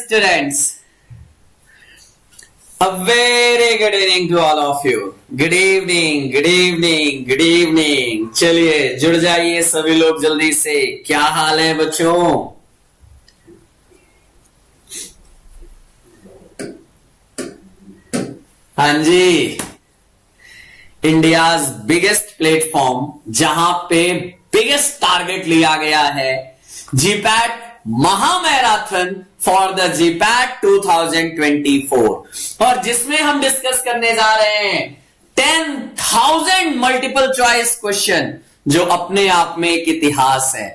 students, a very good evening to all of you. Good evening, good evening, good evening. चलिए जुड़ जाइए सभी लोग जल्दी से. क्या हाल है बच्चों? हाँ जी, इंडियाज बिगेस्ट प्लेटफॉर्म जहां पे बिगेस्ट टारगेट लिया गया है, जीपैट महामैराथन फॉर द जीपैट 2024, और जिसमें हम डिस्कस करने जा रहे हैं 10,000 मल्टीपल चॉइस क्वेश्चन, जो अपने आप में एक इतिहास है.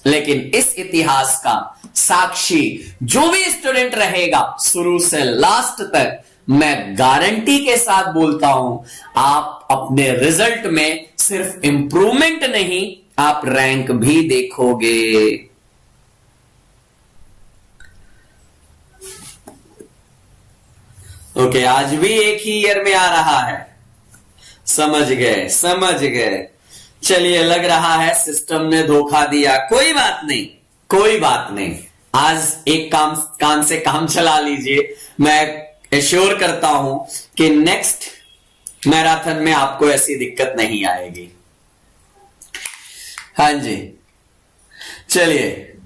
लेकिन इस इतिहास का साक्षी जो भी स्टूडेंट रहेगा शुरू से लास्ट तक, मैं गारंटी के साथ बोलता हूं, आप अपने रिजल्ट में सिर्फ इंप्रूवमेंट नहीं, आप रैंक भी देखोगे. ओके, आज भी एक ही ईयर में आ रहा है. समझ गए, समझ गए. चलिए, लग रहा है सिस्टम ने धोखा दिया. कोई बात नहीं, कोई बात नहीं. आज एक काम से काम चला लीजिए. मैं एश्योर करता हूं कि नेक्स्ट मैराथन में आपको ऐसी दिक्कत नहीं आएगी. हाँ जी, चलिए.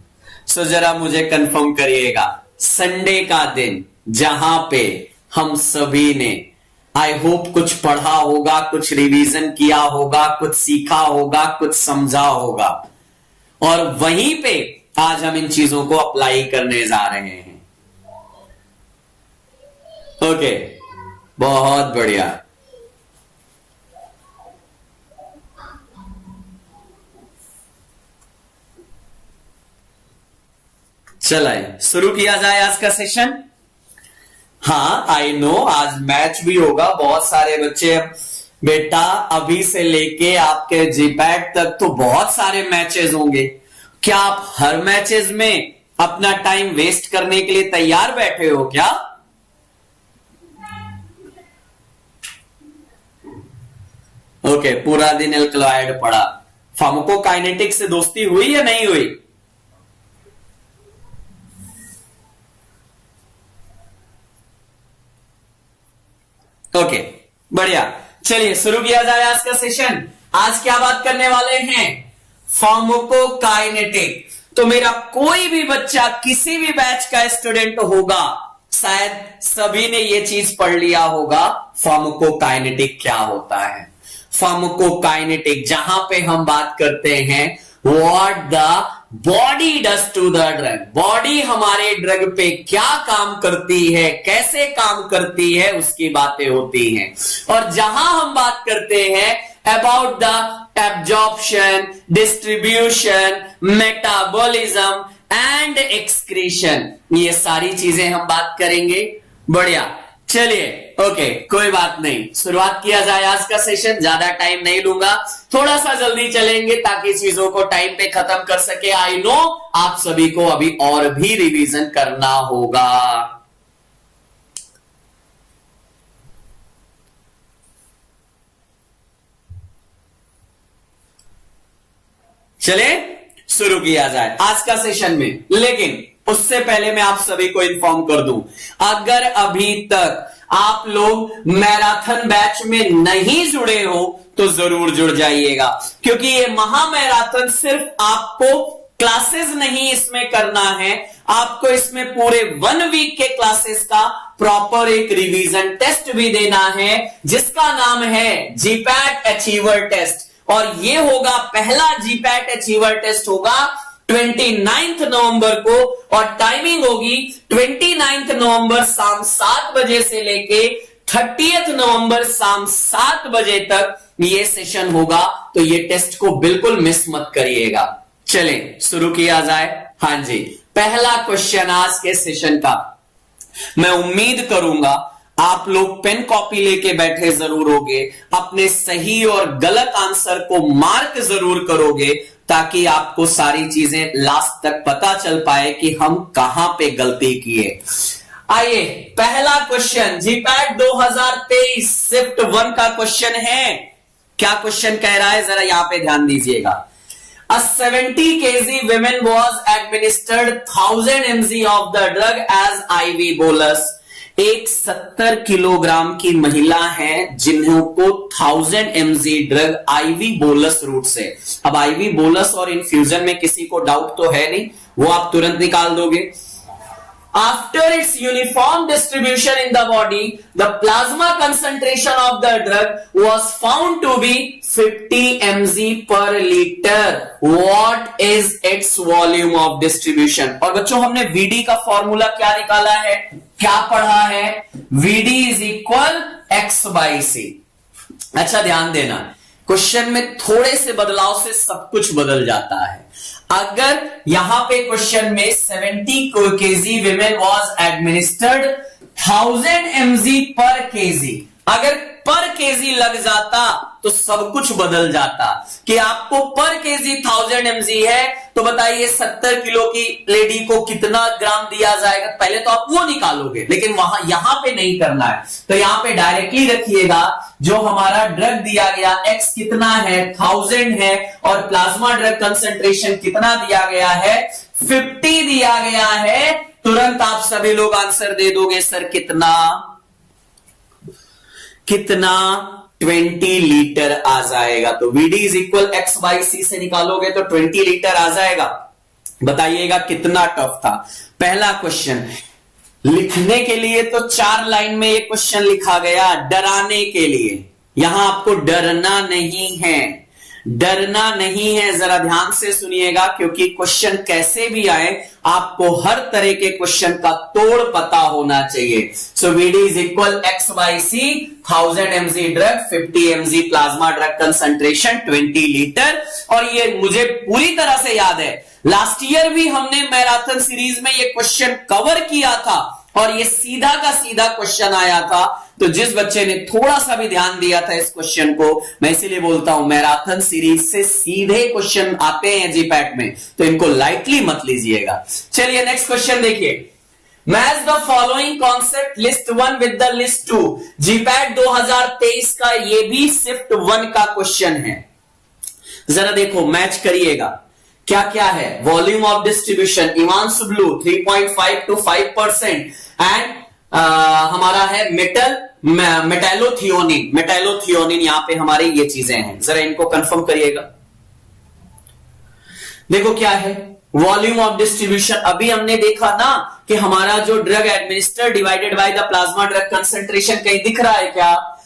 सो जरा मुझे कंफर्म करिएगा, संडे का दिन जहां पे हम सभी ने आई होप कुछ पढ़ा होगा, कुछ रिवीजन किया होगा, कुछ सीखा होगा, कुछ समझा होगा, और वहीं पे आज हम इन चीजों को अप्लाई करने जा रहे हैं. ओके, बहुत बढ़िया. चलिए शुरू किया जाए आज का सेशन. हाँ, आई नो आज मैच भी होगा. बहुत सारे बच्चे, बेटा अभी से लेके आपके जीपैट तक तो बहुत सारे मैचेस होंगे. क्या आप हर मैचेस में अपना टाइम वेस्ट करने के लिए तैयार बैठे हो क्या? ओके, पूरा दिन एल्कलॉइड पढ़ा. फार्माकोकाइनेटिक्स से दोस्ती हुई या नहीं हुई? ओके, बढ़िया. चलिए शुरू किया जाए आज का सेशन. आज क्या बात करने वाले हैं? फार्माकोकाइनेटिक. तो मेरा कोई भी बच्चा किसी भी बैच का स्टूडेंट होगा, शायद सभी ने ये चीज पढ़ लिया होगा, फार्माकोकाइनेटिक क्या होता है. फार्माकोकाइनेटिक जहां पे हम बात करते हैं what the body does to the drug. Body हमारे ड्रग पे क्या काम करती है, कैसे काम करती है, उसकी बातें होती हैं. और जहां हम बात करते हैं about the absorption, distribution, metabolism and excretion, ये सारी चीजें हम बात करेंगे. बढ़िया. चलिए, ओके, कोई बात नहीं. शुरुआत किया जाए आज का सेशन. ज्यादा टाइम नहीं लूंगा, थोड़ा सा जल्दी चलेंगे ताकि चीजों को टाइम पे खत्म कर सके. आई नो आप सभी को अभी और भी रिवीजन करना होगा. चले शुरू किया जाए आज का सेशन में. लेकिन उससे पहले मैं आप सभी को इन्फॉर्म कर दूं, अगर अभी तक आप लोग मैराथन बैच में नहीं जुड़े हो तो जरूर जुड़ जाइएगा, क्योंकि ये महामैराथन सिर्फ आपको क्लासेस नहीं इसमें करना है, आपको इसमें पूरे 1 वीक के क्लासेस का प्रॉपर एक रिवीजन टेस्ट भी देना है, जिसका नाम है जीपैट अचीवर टेस्ट. और ये होगा पहला जीपैट अचीवर टेस्ट होगा 29 नवंबर को, और टाइमिंग होगी 29 नवंबर शाम 7 बजे से लेके 30 नवंबर शाम 7 बजे तक ये सेशन होगा. तो ये टेस्ट को बिल्कुल मिस मत करिएगा. चले शुरू किया जाए. हाँ जी, पहला क्वेश्चन आज के सेशन का. मैं उम्मीद करूंगा आप लोग पेन कॉपी लेके बैठे जरूर होगे, अपने सही और गलत आंसर को मार्क जरूर करोगे, ताकि आपको सारी चीजें लास्ट तक पता चल पाए कि हम कहां पे गलती किए. आइए, पहला क्वेश्चन जीपैट 2023 शिफ्ट 1 का क्वेश्चन है. क्या क्वेश्चन कह रहा है, जरा यहां पे ध्यान दीजिएगा. A 70 kg woman was at administered 1000 mg of the drug as IV bolus. एक 70 किलोग्राम की महिला है जिन्हों को 1000 mg drug IV bolus route से। अब आईवी बोलस और इन्फ्यूजन में किसी को डाउट तो है नहीं, वो आप तुरंत निकाल दोगे। After its uniform distribution in the body, the plasma concentration of the drug was found to be 50 mg per liter. What is its volume of distribution? और बच्चों हमने VD का फॉर्मूला क्या निकाला है, क्या पढ़ा है? VD is equal X by C। अच्छा ध्यान देना, क्वेश्चन में थोड़े से बदलाव से सब कुछ बदल जाता है। अगर यहां पे क्वेश्चन में 70 kg women was administered 1000 mg पर केजी, अगर पर केजी लग जाता तो सब कुछ बदल जाता कि आपको पर केजी 1000 mg है तो बताइए 70 किलो की लेडी को कितना ग्राम दिया जाएगा, पहले तो आप वो निकालोगे, लेकिन वहां यहां पे नहीं करना है। तो यहां पे डायरेक्टली रखिएगा जो हमारा ड्रग दिया गया एक्स कितना है 1000 है और प्लाज्मा ड्रग कंसंट्रेशन कितना दिया गया है 50 दिया गया है। तुरंत आप सभी लोग आंसर दे दोगे सर कितना 20 लीटर आ जाएगा। तो VD is equal x by C से निकालोगे तो 20 लीटर आ जाएगा। बताइएगा कितना टफ था पहला क्वेश्चन। लिखने के लिए तो 4 लाइन में ये क्वेश्चन लिखा गया, डराने के लिए यहां आपको डरना नहीं है, डरना नहीं है। जरा ध्यान से सुनिएगा क्योंकि क्वेश्चन कैसे भी आए आपको हर तरह के क्वेश्चन का तोड़ पता होना चाहिए। So VD is equal x by c, 1000 mg drug, 50 mg plasma drug concentration, 20 litre. और ये मुझे पूरी तरह से याद है, लास्ट ईयर भी हमने मैराथन सीरीज में ये क्वेश्चन कवर किया था और ये सीधा का सीधा क्वेश्चन आया था। तो जिस बच्चे ने थोड़ा सा भी ध्यान दिया था इस क्वेश्चन को, मैं इसीलिए बोलता हूं मैराथन सीरीज से सीधे क्वेश्चन आते हैं जीपैट में, तो इनको लाइटली मत लीजिएगा। चलिए नेक्स्ट क्वेश्चन देखिए, match the following concept list 1 with the list 2। GPAT 2023 का ये भी शिफ्ट 1 का क्वेश्चन है। जरा देखो मैच करिएगा क्या क्या है। Volume of distribution Evans blue 3.5 to 5% and हमारा है मेटालोथियोनिन यहां पे हमारी ये चीजें हैं। जरा इनको कंफर्म करिएगा। देखो क्या है वॉल्यूम ऑफ डिस्ट्रीब्यूशन, अभी हमने देखा ना कि हमारा जो drug administer divided by the plasma drug concentration कहीं दिख रहा है क्या?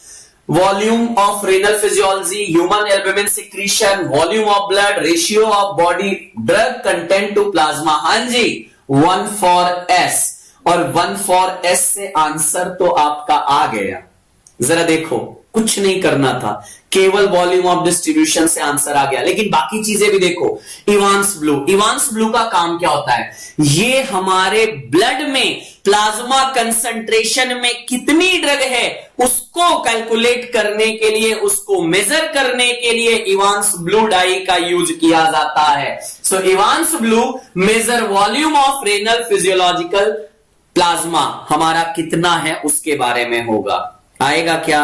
Volume of renal physiology, human albumin secretion, volume of blood, ratio of body drug content to plasma. हाँ जी 1 for S और 1 for S से आंसर तो आपका आ गया। जरा देखो कुछ नहीं करना था, केवल वॉल्यूम ऑफ डिस्ट्रीब्यूशन से आंसर आ गया। लेकिन बाकी चीजें भी देखो। इवांस ब्लू का काम क्या होता है? ये हमारे ब्लड में प्लाज्मा कंसंट्रेशन में कितनी ड्रग है उसको कैलकुलेट करने के लिए, उसको मेजर करने के लिए इवांस ब्लू डाई का यूज किया जाता है। So Evans blue measure volume of renal physiological plasma हमारा कितना है उसके बारे में होगा। आएगा क्या?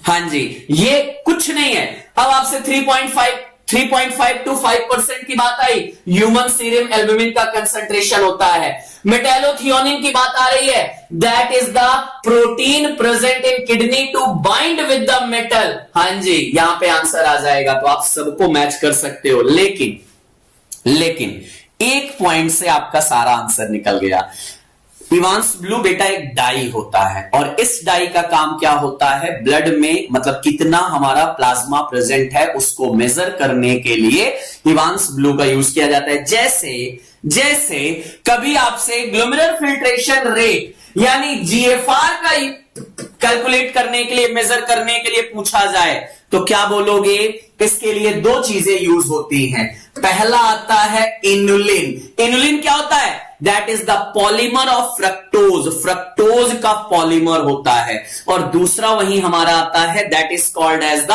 हाँ जी, ये कुछ नहीं है। अब आपसे 3.5 to 5% की बात आई। ह्यूमन सीरम एल्बुमिन का कंसंट्रेशन होता है। मेटालोथियोनिन की बात आ रही है, that is the protein present in kidney to bind with the metal. हाँ जी, यहां पे आंसर आ जाएगा। तो आप सबको मैच कर सकते हो, लेकिन एक पॉइंट से आपका सारा आंसर निकल गया। इवांस ब्लू बेटा एक डाई होता है और इस डाई का काम क्या होता है? ब्लड में मतलब कितना हमारा प्लाज्मा प्रेजेंट है उसको मेजर करने के लिए इवांस ब्लू का यूज किया जाता है। जैसे कभी आपसे ग्लोमेरुलर फिल्ट्रेशन रेट यानी जीएफआर का कैलकुलेट करने के लिए, मेजर करने के लिए पूछा जाए तो क्या बोलोगे? इसके लिए 2 चीजें यूज होती हैं। पहला आता है इनुलिन क्या होता है? That is the polymer of fructose का पॉलीमर होता है। और दूसरा वही हमारा आता है that is called as the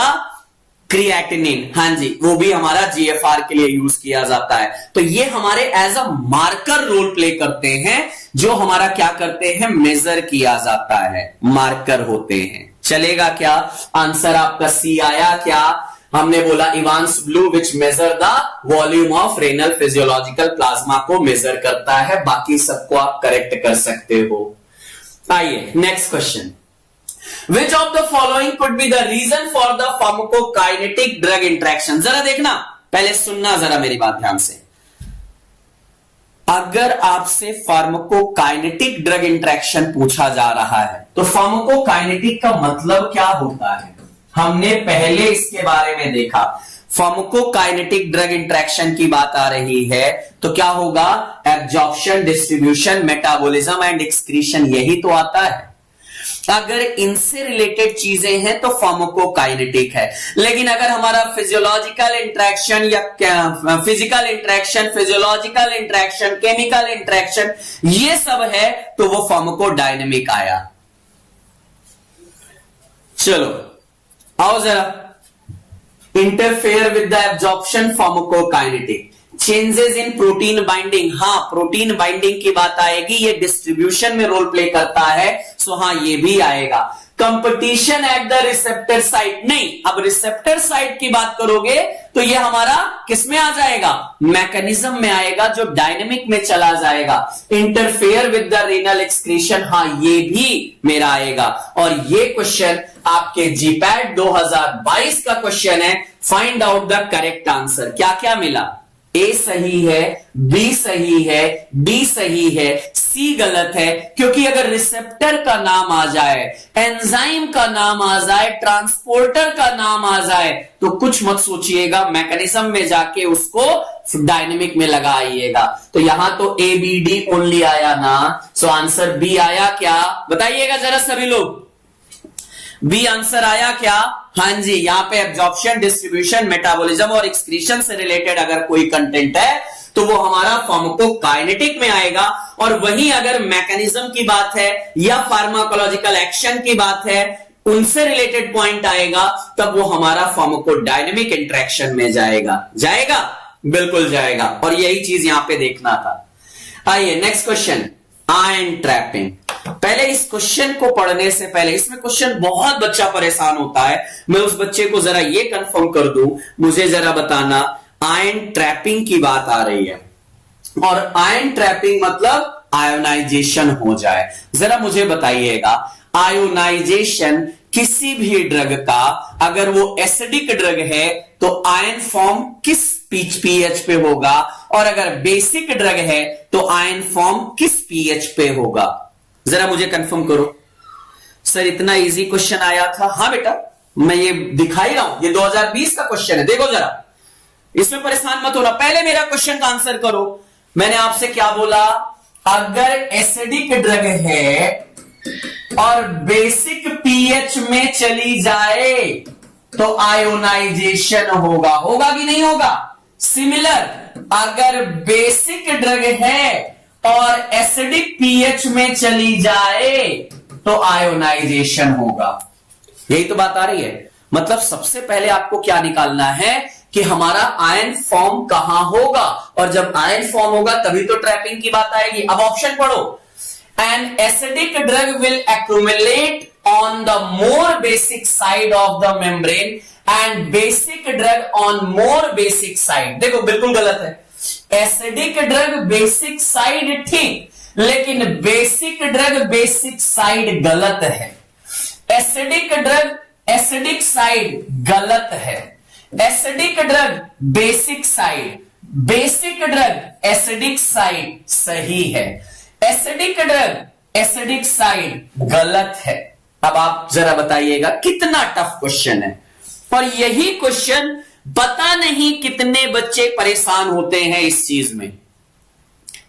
creatinine. हाँ जी, वो भी हमारा जीएफआर के लिए यूज किया जाता है। तो ये हमारे as a marker role play करते हैं, जो हमारा क्या करते हैं? मेजर किया जाता है, मार्कर होते हैं। चलेगा क्या? आंसर आपका सी आया क्या? हमने बोला Evans blue which measure the volume of renal physiological plasma को मेजर करता है। बाकी सबको आप करेक्ट कर सकते हो। आइए next question, which of the following could be the reason for the pharmacokinetic drug interaction. जरा देखना, पहले सुनना जरा मेरी बात ध्यान से। अगर आपसे फार्माकोकाइनेटिक ड्रग इंटरेक्शन पूछा जा रहा है तो फार्माकोकाइनेटिक का मतलब क्या होता है, हमने पहले इसके बारे में देखा। फार्माकोकाइनेटिक ड्रग इंटरेक्शन की बात आ रही है तो क्या होगा, absorption, distribution, metabolism and excretion, यही तो आता है। अगर इनसे रिलेटेड चीजें हैं तो फार्माकोकाइनेटिक है। लेकिन अगर हमारा फिजियोलॉजिकल इंटरेक्शन या physical interaction, physiological interaction, chemical interaction, ये सब है तो वो फार्माकोडायनेमिक आया। चलो आओ जरा, interfere with the absorption, pharmacokinetic. Changes in protein binding, हाँ प्रोटीन बाइंडिंग की बात आएगी, ये डिस्ट्रीब्यूशन में रोल प्ले करता है, सो हाँ ये भी आएगा। Competition at the receptor site, नहीं, अब रिसेप्टर साइट की बात करोगे तो ये हमारा किसमें आ जाएगा, मैकेनिज्म में आएगा जो डायनेमिक में चला जाएगा। Interfere with the renal excretion, हाँ ये भी मेरा आएगा। और ये क्वेश्चन आपके जीपैट 2022 का क्वेश्चन है। Find out the correct answer. क्या क्या मिला, ए सही है, बी सही है, डी सही है, सी गलत है। क्योंकि अगर रिसेप्टर का नाम आ जाए, एंजाइम का नाम आ जाए, ट्रांसपोर्टर का नाम आ जाए तो कुछ मत सोचिएगा, मैकेनिज्म में जाके उसको डायनेमिक में लगाइएगा। तो यहां तो ए बी डी ओनली आया ना, सो आंसर बी आया क्या, बताइएगा जरा सभी लोग, बी आंसर आया क्या। हाँ जी, यहां पे एब्जॉर्प्शन, डिस्ट्रीब्यूशन, मेटाबॉलिज्म और एक्सक्रीशन से रिलेटेड अगर कोई कंटेंट है तो वो हमारा फार्माकोकाइनेटिक में आएगा। और वहीं अगर मैकेनिज्म की बात है या फार्माकोलॉजिकल एक्शन की बात है, उनसे रिलेटेड पॉइंट आएगा, तब वो हमारा फार्माकोडायनेमिक इंटरेक्शन में जाएगा। जाएगा, बिल्कुल जाएगा। और यही चीज यहां पे देखना था। आइए नेक्स्ट क्वेश्चन, आयन ट्रैपिंग। पहले इस क्वेश्चन को पढ़ने से पहले, इसमें क्वेश्चन बहुत बच्चा परेशान होता है, मैं उस बच्चे को जरा ये कंफर्म कर दूं, मुझे जरा बताना, आयन ट्रैपिंग की बात आ रही है और आयन ट्रैपिंग मतलब आयोनाइजेशन हो जाए। जरा मुझे बताइएगा, आयोनाइजेशन किसी भी ड्रग का, अगर वो एसिडिक ड्रग है तो आयन फॉर्म किस पीएच पे होगा, और अगर बेसिक ड्रग है तो आयन फॉर्म किस पीएच पे होगा। जरा मुझे कंफर्म करो। सर इतना इजी क्वेश्चन आया था, हाँ बेटा मैं ये दिखा ही रहा हूं, ये 2020 का क्वेश्चन है, देखो जरा, इसमें परेशान मत होना, पहले मेरा क्वेश्चन का आंसर करो। मैंने आपसे क्या बोला, अगर एसिडिक ड्रग है और बेसिक पीएच में चली जाए तो आयोनाइजेशन होगा, होगा कि नहीं होगा। सिमिलर, अगर बेसिक ड्रग है और एसिडिक पीएच में चली जाए तो आयोनाइजेशन होगा। यही तो बात आ रही है। मतलब सबसे पहले आपको क्या निकालना है कि हमारा आयन फॉर्म कहां होगा, और जब आयन फॉर्म होगा तभी तो ट्रैपिंग की बात आएगी। अब ऑप्शन पढ़ो, an acidic drug will accumulate on the more basic side of the membrane and basic drug on more basic side। देखो बिल्कुल गलत है, एसिडिक ड्रग बेसिक साइड ठीक, लेकिन बेसिक ड्रग बेसिक साइड गलत है। एसिडिक ड्रग एसिडिक साइड गलत है, acidic drug basic side, basic drug acidic side सही है, एसिडिक ड्रग एसिडिक साइड गलत है। अब आप जरा बताइएगा कितना टफ क्वेश्चन है, और यही क्वेश्चन पता नहीं कितने बच्चे परेशान होते हैं इस चीज में।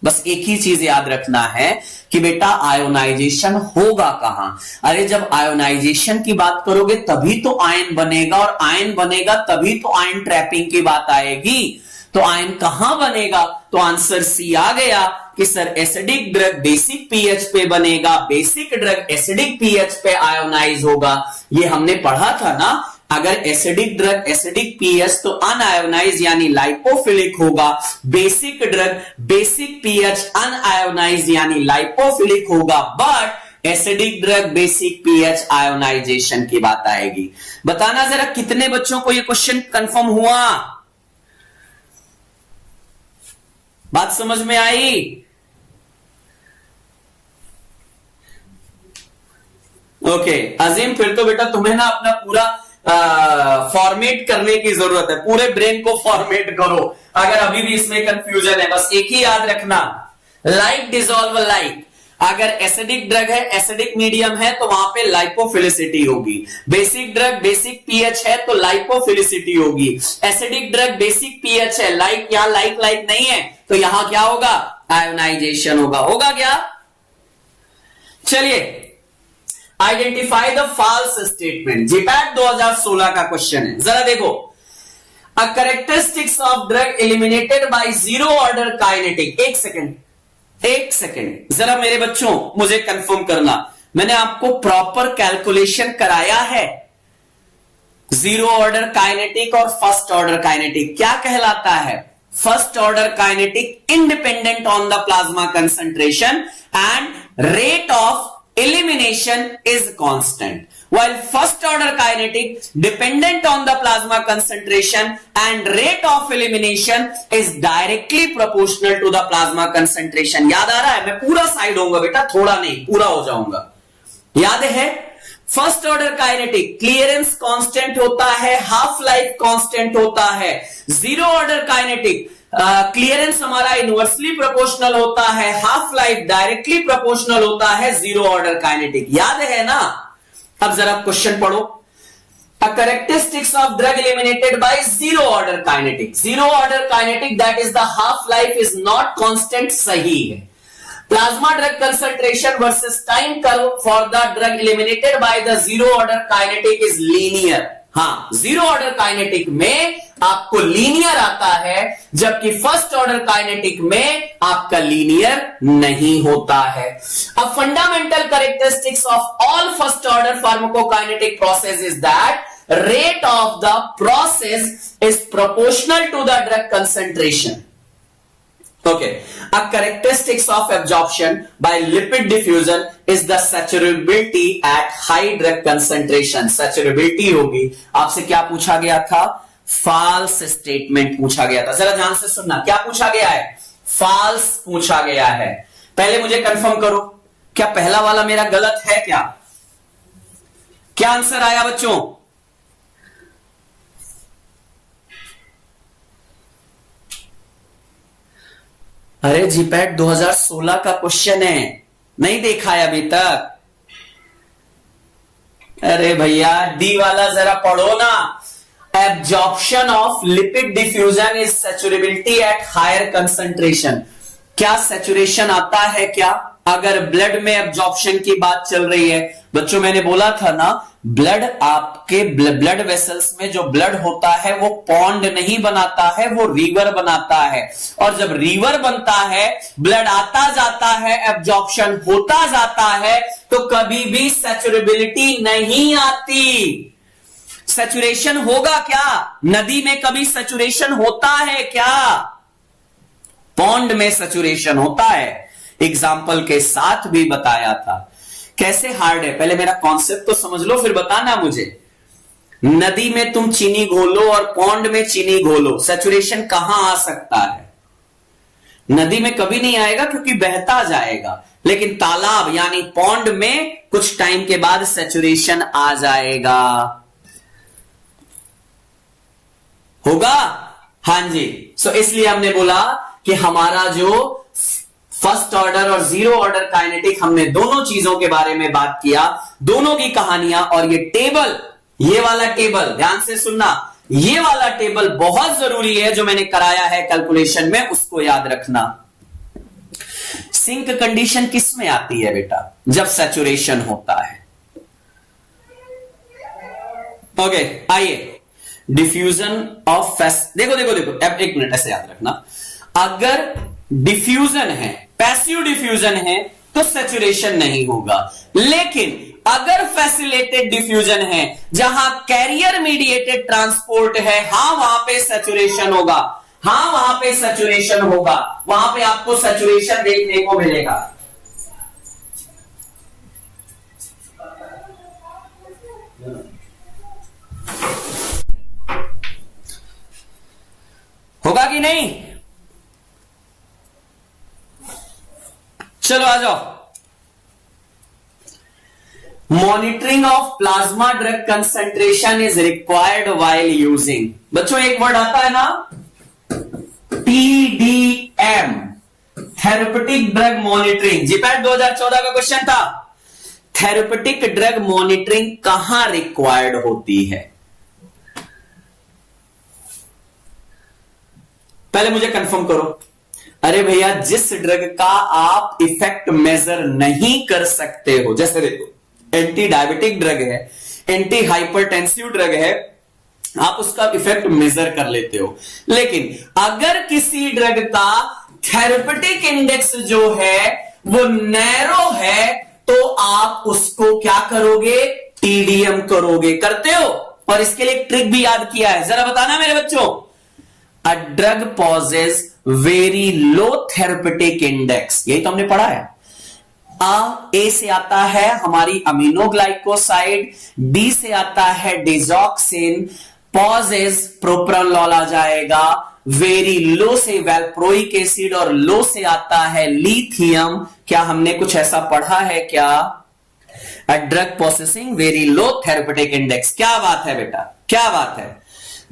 बस एक ही चीज याद रखना है कि बेटा आयोनाइजेशन होगा कहां। अरे जब आयोनाइजेशन की बात करोगे तभी तो आयन बनेगा, और आयन बनेगा तभी तो आयन ट्रैपिंग की बात आएगी। तो आयन कहां बनेगा, तो आंसर सी आ गया कि sir acidic drug basic pH पे बनेगा, बेसिक ड्रग एसिडिक पीएच पे आयोनाइज होगा। ये हमने पढ़ा था ना, अगर एसिडिक ड्रग एसिडिक पीएच तो अनआयोनाइज यानी लाइपोफिलिक होगा, basic drug basic pH unionize यानी लाइपोफिलिक होगा। But acidic drug, basic pH, ionization की बात आएगी। बताना जरा कितने बच्चों को ये क्वेश्चन कंफर्म हुआ? बात समझ में आई? ओके अजीम, फिर तो बेटा तुम्हें ना अपना पूरा फॉर्मेट करने की जरूरत है, पूरे ब्रेन को फॉर्मेट करो अगर अभी भी इसमें कंफ्यूजन है। बस एक ही याद रखना, लाइक डिसॉल्व लाइक। अगर एसिडिक ड्रग है, एसिडिक मीडियम है, तो वहां पे लाइपोफिलिसिटी होगी। बेसिक ड्रग, बेसिक पीएच है तो लाइपोफिलिसिटी होगी। एसिडिक ड्रग, बेसिक पीएच है, लाइक यहां लाइक लाइक नहीं है, तो यहां क्या होगा? आयोनाइजेशन होगा। होगा क्या? चलिए, identify the false statement. GPAT 2016 का क्वेश्चन है, जरा देखो। A characteristics of drug eliminated by zero order kinetic. एक सेकेंड जरा मेरे बच्चों मुझे कंफर्म करना, मैंने आपको प्रॉपर कैलकुलेशन कराया है? जीरो ऑर्डर काइनेटिक और फर्स्ट ऑर्डर काइनेटिक क्या कहलाता है? First order kinetic independent on the plasma concentration and rate of elimination is constant, while first order kinetic dependent on the plasma concentration and rate of elimination is directly proportional to the plasma concentration। याद आ रहा है? मैं पूरा side होऊंगा बेटा, थोड़ा नहीं, पूरा हो जाऊंगा। याद है? First order kinetic clearance constant होता है, हाफ लाइफ कांस्टेंट होता है। जीरो ऑर्डर काइनेटिक क्लियरेंस हमारा इनवर्सली प्रोपोर्शनल होता है, हाफ लाइफ डायरेक्टली प्रोपोर्शनल होता है जीरो ऑर्डर काइनेटिक। याद है ना? अब जरा क्वेश्चन पढ़ो। अ characteristics of drug eliminated by zero order kinetic. Zero order kinetic that is the half life is not constant, सही है। Plasma drug concentration versus time curve for the drug eliminated by the zero order kinetic is linear. हाँ, zero order kinetic में आपको linear आता है, जबकि first order kinetic में आपका लीनियर नहीं होता है। अब fundamental characteristics of all first order pharmacokinetic process is that rate of the process is proportional to the drug concentration. Okay, a characteristics of absorption by lipid diffusion is the saturability at high drug concentration। saturability होगी। आपसे क्या पूछा गया था? false statement पूछा गया था। जरा ध्यान से सुनना, क्या पूछा गया है? false पूछा गया है। पहले मुझे कंफर्म करो, क्या पहला वाला मेरा गलत है? क्या आंसर आया बच्चों? अरे जीपैट 2016 का क्वेश्चन है, नहीं देखा है अभी तक? अरे भैया डी वाला जरा पढ़ो ना। Absorption of lipid diffusion is saturability at higher concentration. क्या सैचुरेशन आता है क्या अगर ब्लड में एब्जॉर्प्शन की बात चल रही है? बच्चों मैंने बोला था ना, ब्लड आपके ब्लड वेसल्स में जो ब्लड होता है वो पॉन्ड नहीं बनाता है, वो रिवर बनाता है। और जब रिवर बनता है, ब्लड आता जाता है, एब्जॉर्प्शन होता जाता है, तो कभी भी सैचुरेबिलिटी नहीं आती। सैचुरेशन होगा क्या? नदी में कभी सैचुरेशन होता है क्या? पॉन्ड में सैचुरेशन होता है। एग्जाम्पल के साथ भी बताया था। कैसे हार्ड है, पहले मेरा कॉन्सेप्ट तो समझ लो, फिर बताना मुझे। नदी में तुम चीनी घोलो और पॉन्ड में चीनी घोलो, सैचुरेशन कहां आ सकता है? नदी में कभी नहीं आएगा क्योंकि बहता जाएगा, लेकिन तालाब यानी पॉन्ड में कुछ टाइम के बाद सैचुरेशन आ जाएगा। होगा? हां जी। सो इसलिए हमने बोला कि हमारा जो फर्स्ट ऑर्डर और जीरो ऑर्डर काइनेटिक, हमने दोनों चीजों के बारे में बात किया, दोनों की कहानियां। और ये टेबल, ये वाला टेबल ध्यान से सुनना, ये वाला टेबल बहुत जरूरी है जो मैंने कराया है कैलकुलेशन में, उसको याद रखना। सिंक कंडीशन किस में आती है बेटा? जब सैचुरेशन होता है। ओके आइए, डिफ्यूजन ऑफ देखो देखो देखो, अब एक मिनट ऐसे याद रखना, अगर डिफ्यूजन है, पैसिव डिफ्यूजन है, तो सैचुरेशन नहीं होगा। लेकिन अगर फैसिलिटेटेड डिफ्यूजन है, जहां कैरियर मीडिएटेड ट्रांसपोर्ट है, हां वहां पे सैचुरेशन होगा। हां वहां पे सैचुरेशन होगा, वहां पे आपको सैचुरेशन देखने को मिलेगा। कि नहीं? चलो आ जाओ। Monitoring of plasma drug concentration is required while using, बच्चों एक वर्ड आता है ना, TDM, therapeutic drug monitoring. GPAT 2014 का क्वेश्चन था। थेरेपेटिक ड्रग मॉनिटरिंग कहां रिक्वायर्ड होती है? पहले मुझे कंफर्म करो। अरे भैया, जिस ड्रग का आप इफेक्ट मेजर नहीं कर सकते हो, जैसे देखो एंटी डायबिटिक ड्रग है, एंटी हाइपरटेंसिव ड्रग है, आप उसका इफेक्ट मेजर कर लेते हो, लेकिन अगर किसी ड्रग का थेरेपेटिक इंडेक्स जो है वो नैरो है, तो आप उसको क्या करोगे? TDM करोगे। करते हो? और इसके लिए ट्रिक भी याद किया है, जरा बताना मेरे बच्चों। A drug possesses very low therapeutic index, यही तो हमने पढ़ा है। ए से आता है हमारी अमीनोग्लाइकोसाइड, डी से आता है डिजॉक्सिन, पॉजेज प्रोप्रानोल आ जाएगा, वेरी लो से वैल्प्रोइक एसिड, और लो से आता है लिथियम। क्या हमने कुछ ऐसा पढ़ा है क्या? A drug processing very low therapeutic index. क्या बात है बेटा, क्या बात है।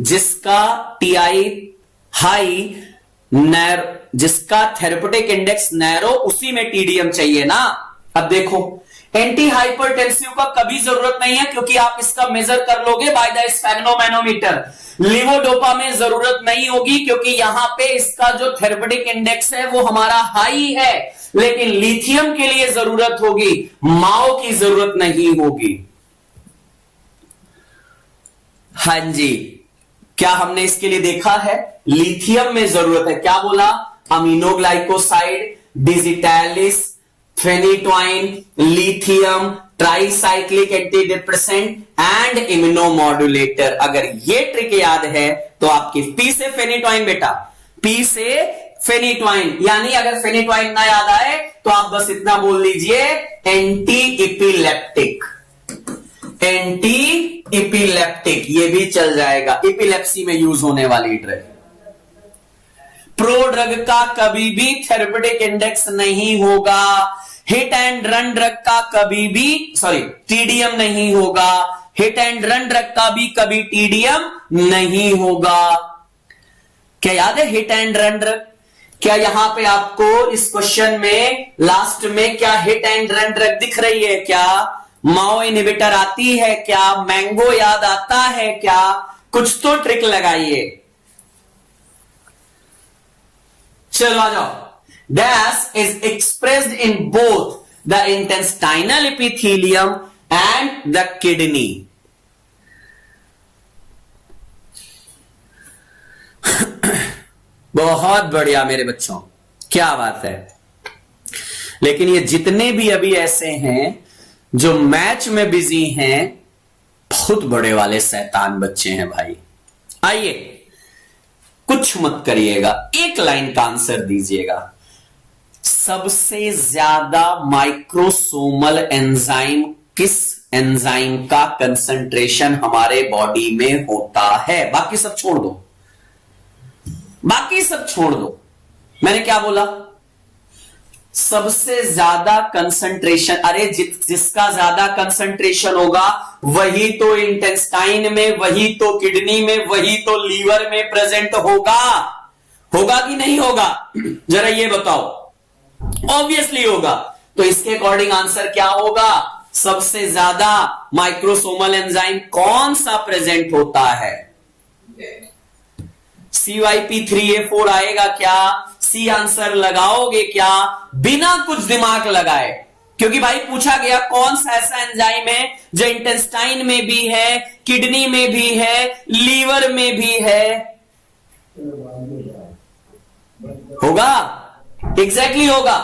जिसका TI हाई नैरो, जिसका थेरेपेटिक इंडेक्स नैरो, उसी में TDM चाहिए ना। अब देखो एंटी हाइपरटेंसिव का कभी जरूरत नहीं है, क्योंकि आप इसका मेजर कर लोगे बाय द स्फेग्नोमैनोमीटर। लिवोडोपा में जरूरत नहीं होगी, क्योंकि यहां पे इसका जो थेरेपेटिक इंडेक्स है वो हमारा हाई है, लेकिन लिथियम के लिए जरूरत होगी, माओ की जरूरत नहीं होगी। हां जी, क्या हमने इसके लिए देखा है? लिथियम में जरूरत है। क्या बोला? Aminoglycoside, digitalis, phenytoin, lithium, tricyclic antidepressant and इम्यूनोमॉड्यूलेटर। अगर ये ट्रिक याद है तो आपकी पी से फेनिटोइन बेटा, पी से फेनिटोइन, यानी अगर फेनिटोइन ना याद आए तो आप बस इतना बोल लीजिए, एंटी इपिलेप्टिक। एंटी इपिलेप्टिक ये भी चल जाएगा, इपिलेप्सी में यूज होने वाली ड्रग। प्रो ड्रग का कभी भी थेरेपेटिक इंडेक्स नहीं होगा। हिट एंड रन ड्रग का कभी भी TDM नहीं होगा। हिट एंड रन ड्रग का भी कभी TDM नहीं होगा। क्या याद है हिट एंड रन ड्रग? क्या यहां पे आपको इस क्वेश्चन में लास्ट में क्या हिट एंड रन ड्रग दिख रही है? क्या माओ इनहिबिटर आती है? क्या मैंगो याद आता है? क्या कुछ तो ट्रिक लगाइए। चलो आ जाओ। Dash is expressed in both the intestinal epithelium and the kidney. बहुत बढ़िया मेरे बच्चों, क्या बात है। लेकिन ये जितने भी अभी ऐसे हैं जो मैच में बिजी हैं, बहुत बड़े वाले शैतान बच्चे हैं भाई। आइए, कुछ मत करिएगा, एक लाइन का आंसर दीजिएगा। सबसे ज्यादा माइक्रोसोमल एंजाइम किस एंजाइम का कंसंट्रेशन हमारे बॉडी में होता है? बाकी सब छोड़ दो, बाकी सब छोड़ दो। मैंने क्या बोला? सबसे ज्यादा कंसंट्रेशन। अरे जिसका ज्यादा कंसंट्रेशन होगा वही तो इंटेस्टाइन में, वही तो किडनी में, वही तो लीवर में प्रेजेंट होगा। होगा कि नहीं होगा? जरा ये बताओ। ऑब्वियसली होगा। तो इसके अकॉर्डिंग आंसर क्या होगा? सबसे ज्यादा माइक्रोसोमल एंजाइम कौन सा प्रेजेंट होता है? CYP3A4 आएगा क्या? सी आंसर लगाओगे क्या बिना कुछ दिमाग लगाए? क्योंकि भाई पूछा गया कौन सा ऐसा एंजाइम है जो इंटेस्टाइन में भी है, किडनी में भी है, लीवर में भी है। होगा, एग्जैक्टली होगा।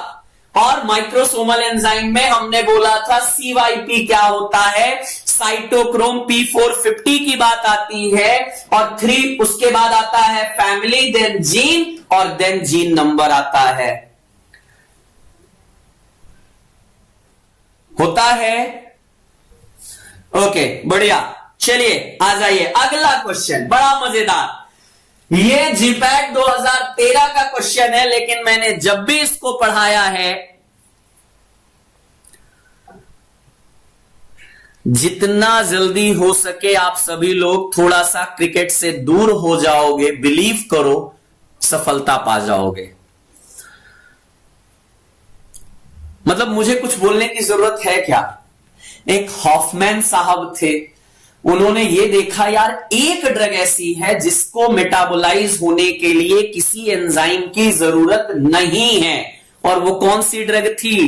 और माइक्रोसोमल एंजाइम में हमने बोला था CYP क्या होता है? साइटोक्रोम P450 की बात आती है, और 3 उसके बाद आता है फैमिली, देन जीन, और देन जीन नंबर आता है। होता है? ओके, बढ़िया। चलिए आ जाइए, अगला क्वेश्चन बड़ा मजेदार। ये जीपैट 2013 का क्वेश्चन है, लेकिन मैंने जब भी इसको पढ़ाया है, जितना जल्दी हो सके आप सभी लोग थोड़ा सा क्रिकेट से दूर हो जाओगे, बिलीव करो सफलता पा जाओगे। मतलब मुझे कुछ बोलने की जरूरत है क्या? एक हॉफमैन साहब थे, उन्होंने ये देखा यार एक ड्रग ऐसी है जिसको मेटाबोलाइज होने के लिए किसी एंजाइम की जरूरत नहीं है, और वो कौन सी ड्रग थी?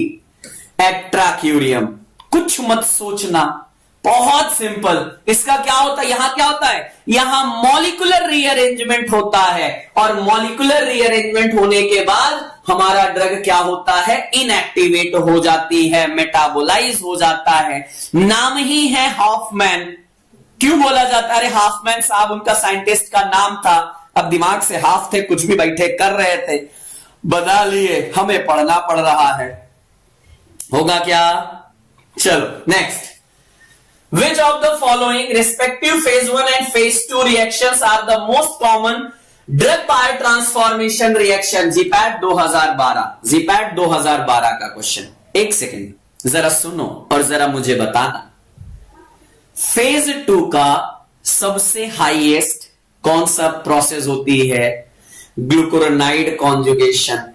एट्राक्यूरियम। कुछ मत सोचना, बहुत सिंपल। इसका क्या होता है, यहां क्या होता है, यहां मॉलिक्यूलर रीअरेंजमेंट होता है, और मॉलिक्यूलर रीअरेंजमेंट होने के बाद हमारा ड्रग क्या होता है, इनएक्टिवेट हो जाती है, मेटाबोलाइज हो जाता है। नाम ही है हॉफमैन। क्यों बोला जाता है? अरे हॉफमैन साहब उनका साइंटिस्ट का नाम था, अब दिमाग से हाफ थे, कुछ भी बैठे कर रहे थे, बना लिए, हमें पढ़ना पड़ रहा है। होगा क्या? चलो next. Which of the following respective phase 1 and phase 2 reactions are the most common drug biotransformation reaction? GPAT 2012, GPAT 2012 का क्वेश्चन। एक सेकेंड जरा सुनो और जरा मुझे बताना, फेज 2 का सबसे हाईएस्ट कौन सा प्रोसेस होती है? ग्लूकुरोनाइड कॉन्जुगेशन।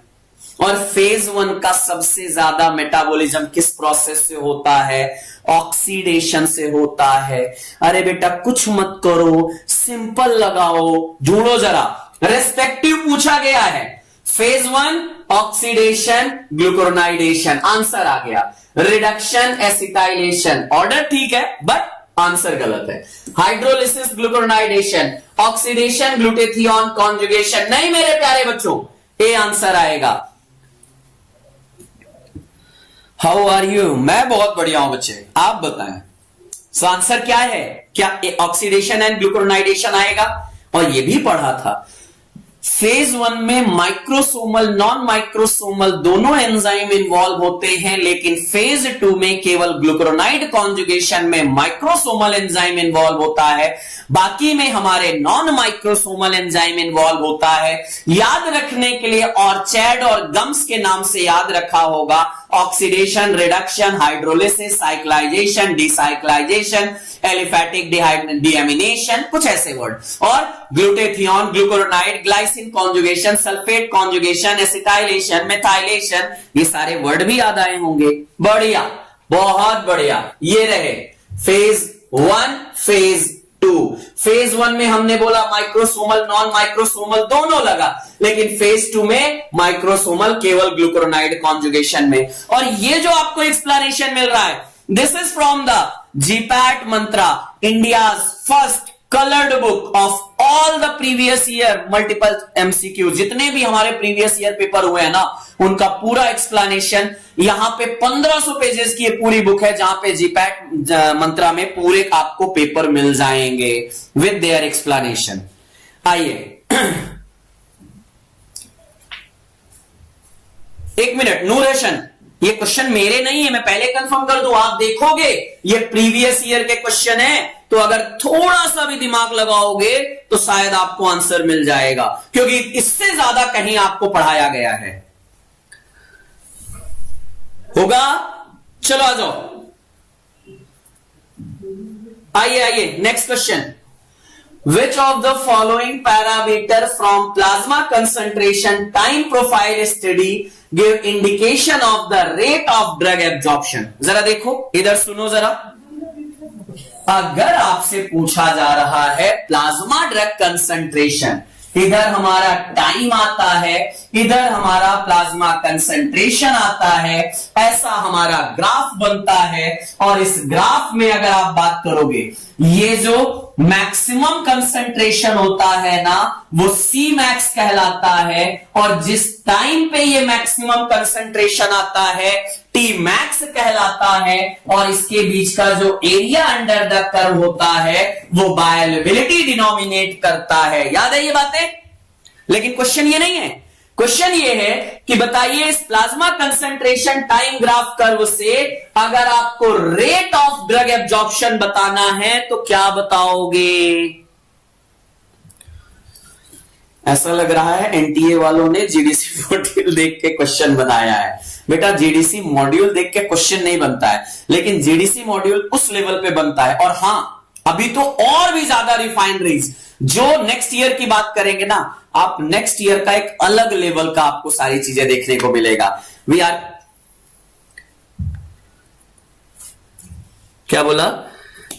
और फेज 1 का सबसे ज्यादा मेटाबॉलिज्म किस प्रोसेस से होता है? ऑक्सीडेशन से होता है। अरे बेटा कुछ मत करो, सिंपल लगाओ, जोड़ो जरा। रेस्पेक्टिव पूछा गया है, फेज 1 ऑक्सीडेशन ग्लूकुरोनाइडेशन, आंसर आ गया। रिडक्शन एसिटाइलेशन, ऑर्डर ठीक है बट आंसर गलत है। Hydrolysis glucuronidation, oxidation glutathione conjugation, नहीं मेरे प्यारे बच्चों, ए आंसर आएगा। How are you? मैं बहुत बढ़िया हूं बच्चे, आप बताएं। सो आंसर क्या है? क्या ऑक्सीडेशन एंड ग्लूकुरोनाइडेशन आएगा? और ये भी पढ़ा था, फेज 1 में माइक्रोसोमल नॉन माइक्रोसोमल दोनों एंजाइम इन्वॉल्व होते हैं, लेकिन फेज 2 में केवल ग्लूकुरोनाइड कॉन्जुगेशन में माइक्रोसोमल एंजाइम इन्वॉल्व होता है, बाकी में हमारे नॉन माइक्रोसोमल एंजाइम इन्वॉल्व होता है। याद रखने के लिए ऑर्चैड और गम्स के नाम से याद रखा होगा, oxidation, reduction, hydrolysis, cyclization, decyclization, aliphatic deamination, कुछ ऐसे वर्ड। और glutathione, glucuronide, glycine conjugation, sulphate conjugation, acetylation, methylation, ये सारे वर्ड भी याद आए होंगे। बढ़िया, बहुत बढ़िया। ये रहे फेज 1, फेज 2। फेज 1 में हमने बोला माइक्रोसोमल नॉन माइक्रोसोमल दोनों लगा, लेकिन फेज 2 में माइक्रोसोमल केवल ग्लूकुरोनाइड कॉन्जुगेशन में। और ये जो आपको एक्सप्लेनेशन मिल रहा है, this is from the GPAT Mantra, India's first coloured book of all the previous year multiple MCQ. जितने भी हमारे प्रीवियस ईयर पेपर हुए हैं ना, उनका पूरा एक्सप्लेनेशन यहां पे 1500 पेजेस की पूरी बुक है, जहां पे जीपैट मंत्रा में पूरे आपको पेपर मिल जाएंगे विद देयर एक्सप्लेनेशन। आइए एक मिनट, नूरेशन, ये क्वेश्चन मेरे नहीं है, मैं पहले कंफर्म कर दूं, आप देखोगे ये प्रीवियस ईयर के क्वेश्चन है, तो अगर थोड़ा सा भी दिमाग लगाओगे तो शायद आपको आंसर मिल जाएगा, क्योंकि इससे ज्यादा कहीं आपको पढ़ाया गया है। होगा? चलो आ जाओ, आइए आइए next question. Which of the following parameter from plasma concentration time profile study give indication of the rate of drug absorption? जरा देखो इधर, सुनो जरा। अगर आपसे पूछा जा रहा है प्लाज्मा ड्रग कंसंट्रेशन, इधर हमारा टाइम आता है, इधर हमारा प्लाज्मा कंसंट्रेशन आता है, ऐसा हमारा ग्राफ बनता है। और इस ग्राफ में अगर आप बात करोगे, ये जो मैक्सिमम कंसंट्रेशन होता है ना, वो सी मैक्स कहलाता है, और जिस टाइम पे ये मैक्सिमम कंसंट्रेशन आता है टी मैक्स कहलाता है। और इसके बीच का जो एरिया अंडर द कर्व होता है वो बायोअवेलेबिलिटी डिनोमिनेट करता है। याद है ये बातें? लेकिन क्वेश्चन ये नहीं है, क्वेश्चन ये है कि बताइए इस plasma concentration time graph curve से अगर आपको रेट ऑफ ड्रग एब्जॉर्प्शन बताना है तो क्या बताओगे? ऐसा लग रहा है एनटीए वालों ने जीडीसी मॉड्यूल देख के क्वेश्चन बनाया है। बेटा जीडीसी मॉड्यूल देख के क्वेश्चन नहीं बनता है, लेकिन जीडीसी मॉड्यूल उस लेवल पे बनता है। और हां, अभी तो और भी ज्यादा रिफाइनरीज जो नेक्स्ट ईयर की बात करेंगे ना, आप नेक्स्ट ईयर का एक अलग लेवल का आपको सारी चीजें देखने को मिलेगा। वी आर, क्या बोला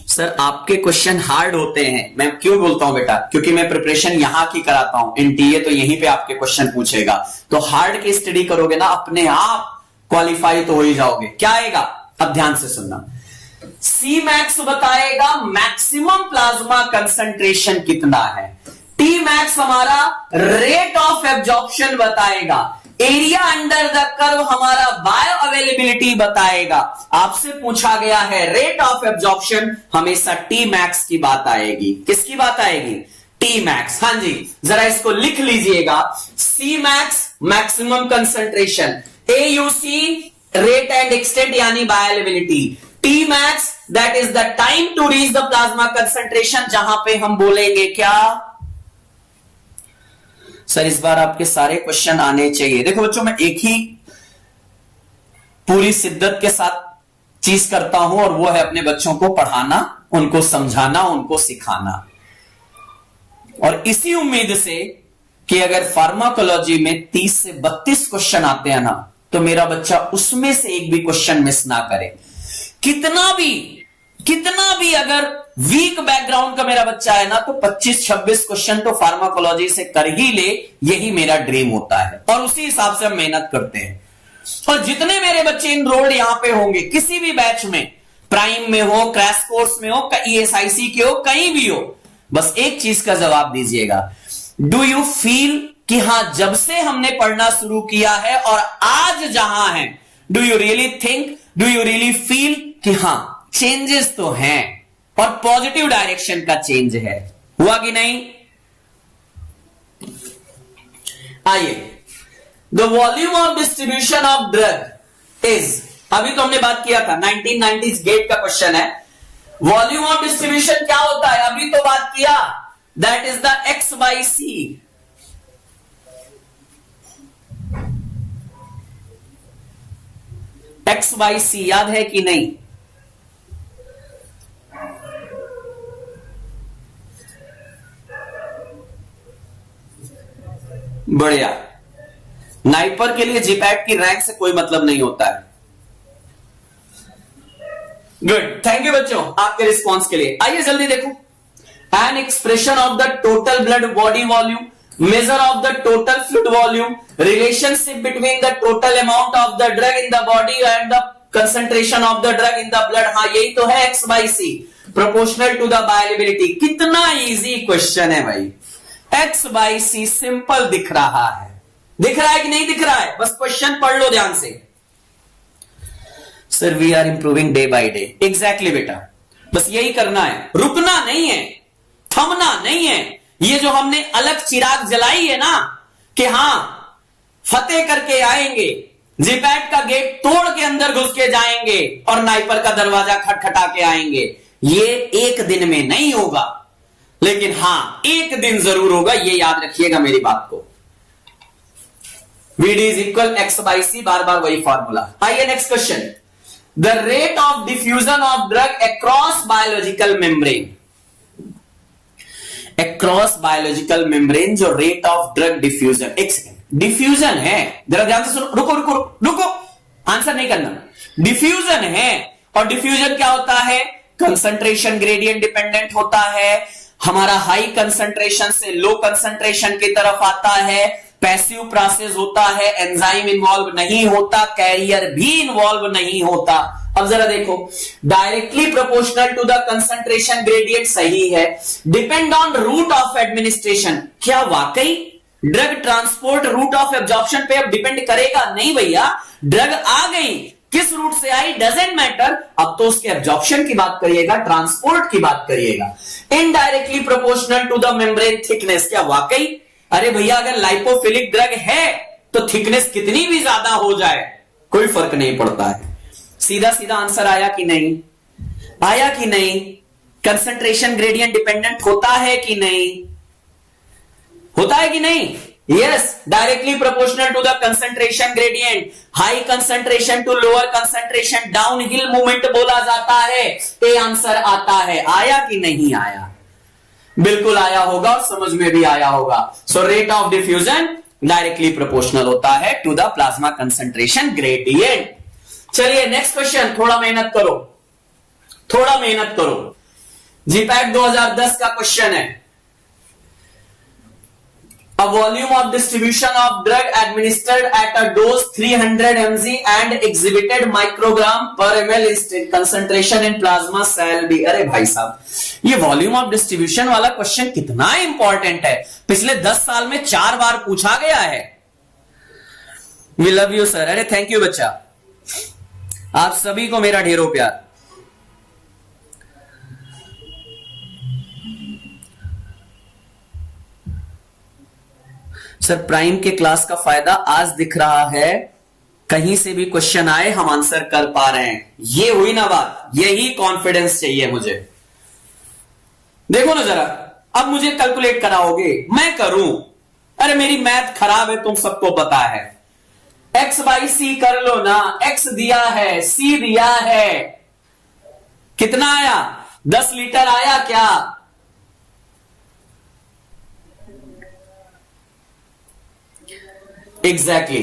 सर, आपके क्वेश्चन हार्ड होते हैं। मैं क्यों बोलता हूं बेटा, क्योंकि मैं प्रिपरेशन यहां की कराता हूं, एनटीए तो यहीं पे आपके क्वेश्चन पूछेगा। तो हार्ड की स्टडी करोगे ना, अपने आप क्वालिफाई तो हो ही जाओगे। क्या आएगा, अब ध्यान से सुनना। सी मैक्स बताएगा मैक्सिमम प्लाज्मा कंसंट्रेशन कितना है। टी मैक्स हमारा रेट ऑफ एब्जॉर्प्शन बताएगा। एरिया अंडर द कर्व हमारा बायो अवेलेबिलिटी बताएगा। आपसे पूछा गया है रेट ऑफ एब्जॉर्प्शन, हमेशा टी मैक्स की बात आएगी। किसकी बात आएगी, टी मैक्स। हां जी, जरा इसको लिख लीजिएगा। C max maximum concentration, AUC rate and extent यानी bioavailability, T max that is the time to reach the plasma concentration, जहां पे हम बोलेंगे क्या सर, इस बार आपके सारे क्वेश्चन आने चाहिए। देखो बच्चों, मैं एक ही पूरी शिद्दत के साथ चीज करता हूं, और वो है अपने बच्चों को पढ़ाना, उनको समझाना, उनको सिखाना। और इसी उम्मीद से कि अगर फार्माकोलॉजी में 30 से 32 क्वेश्चन आते हैं ना, तो मेरा बच्चा उसमें से एक भी क्वेश्चन मिस ना करे। कितना भी अगर वीक बैकग्राउंड का मेरा बच्चा है ना, तो 25-26 क्वेश्चन तो फार्माकोलॉजी से कर ही ले, यही मेरा ड्रीम होता है। और उसी हिसाब से हम मेहनत करते हैं। और जितने मेरे बच्चे इनरोल्ड यहां पे होंगे किसी भी बैच में, प्राइम में हो, क्रैश कोर्स में हो, ईएसआईसी के हो, कहीं भी हो, बस एक चीज का जवाब दीजिएगा। डू यू फील कि हां, जब से हमने पढ़ना शुरू किया है और आज जहां है, do you really think, do you really feel कि हां चेंजेस तो हैं और पॉजिटिव डायरेक्शन का चेंज है? हुआ कि नहीं? आइए, the volume of distribution of drug is, अभी तो हमने बात किया था 1990s गेट का क्वेश्चन है। वॉल्यूम ऑफ डिस्ट्रीब्यूशन क्या होता है, अभी तो बात किया, that is the X by C. X by C याद है कि नहीं? बढ़िया। नाइपर के लिए जीपैट की रैंक से कोई मतलब नहीं होता है। गुड, थैंक यू बच्चों आपके रिस्पॉन्स के लिए। आइए जल्दी देखो। An expression of the total blood body volume, measure of the total fluid volume, relationship between the total amount of the drug in the body and the concentration of the drug in the blood. हाँ, यही तो है x by C, proportional to the bioavailability. कितना easy question है भाई। X by C simple दिख रहा है, दिख रहा है कि नहीं दिख रहा है? बस क्वेश्चन पढ़ लो ध्यान से। Sir we are improving day by day. Exactly बेटा, बस यही करना है, रुकना नहीं है, थमना नहीं है। ये जो हमने अलग चिराग जलाई है ना कि हां फतेह करके आएंगे, जीपैट का गेट तोड़ के अंदर घुस के जाएंगे और नाइपर का दरवाजा खटखटा के आएंगे, ये एक दिन में नहीं होगा, लेकिन हां एक दिन जरूर होगा। ये याद रखिएगा मेरी बात को। VD is equal x by C, बार बार वही फॉर्मूला। आइए next question. The rate of diffusion of drug across biological membrane. Across biological membrane जो रेट ऑफ ड्रग डिफ्यूजन, एक सेकेंड, डिफ्यूजन है, जरा ध्यान से सुनो, रुको रुको रुको, आंसर नहीं करना। डिफ्यूजन है, और डिफ्यूजन क्या होता है? कंसंट्रेशन ग्रेडियंट डिपेंडेंट होता है। हमारा हाई कंसंट्रेशन से लो कंसंट्रेशन की तरफ आता है, पैसिव प्रोसेस होता है, एंजाइम इन्वॉल्व नहीं होता, कैरियर भी इन्वॉल्व नहीं होता। अब जरा देखो, directly proportional to the concentration gradient सही है, depend on route of administration. क्या वाकई drug transport route of absorption पे अब डिपेंड करेगा? नहीं भैया, ड्रग आ गई, किस रूट से आई डजेंट मैटर, अब तो उसके एब्जॉर्प्शन की बात करिएगा, ट्रांसपोर्ट की बात करिएगा। Indirectly proportional to the membrane thickness. क्या वाकई? अरे भैया, अगर लाइपोफिलिक ड्रग है तो थिकनेस कितनी भी ज्यादा हो जाए कोई फर्क नहीं पड़ता है। सीधा सीधा आंसर आया कि नहीं? आया कि नहीं? कंसंट्रेशन ग्रेडियंट डिपेंडेंट होता है कि नहीं? होता है कि नहीं? Yes, directly proportional to the concentration gradient, high concentration to lower concentration, downhill movement बोला जाता है। ए आंसर आता है। आया कि नहीं आया? बिल्कुल आया होगा और समझ में भी आया होगा। So rate of diffusion directly proportional होता है to the plasma concentration gradient. चलिए नेक्स्ट क्वेश्चन, थोड़ा मेहनत करो, थोड़ा मेहनत करो। जीपैट 2010 का क्वेश्चन है। A volume of distribution of drug administered at a dose 300 mg and exhibited microgram per ml concentration in plasma shall be। अरे भाई साहब, ये वॉल्यूम ऑफ डिस्ट्रीब्यूशन वाला क्वेश्चन कितना इंपॉर्टेंट है, पिछले 10 साल में 4 बार पूछा गया है। We love you sir. अरे थैंक यू बच्चा, आप सभी को मेरा ढेरों प्यार। सर प्राइम के क्लास का फायदा आज दिख रहा है, कहीं से भी क्वेश्चन आए हम आंसर कर पा रहे हैं। ये हुई ना बात, यही कॉन्फिडेंस चाहिए मुझे। देखो ना जरा, अब मुझे कैलकुलेट कराओगे, मैं करूं? अरे मेरी मैथ खराब है, तुम सबको पता है। x बाई सी कर लो ना, x दिया है, c दिया है, कितना आया? 10 लीटर आया क्या? Exactly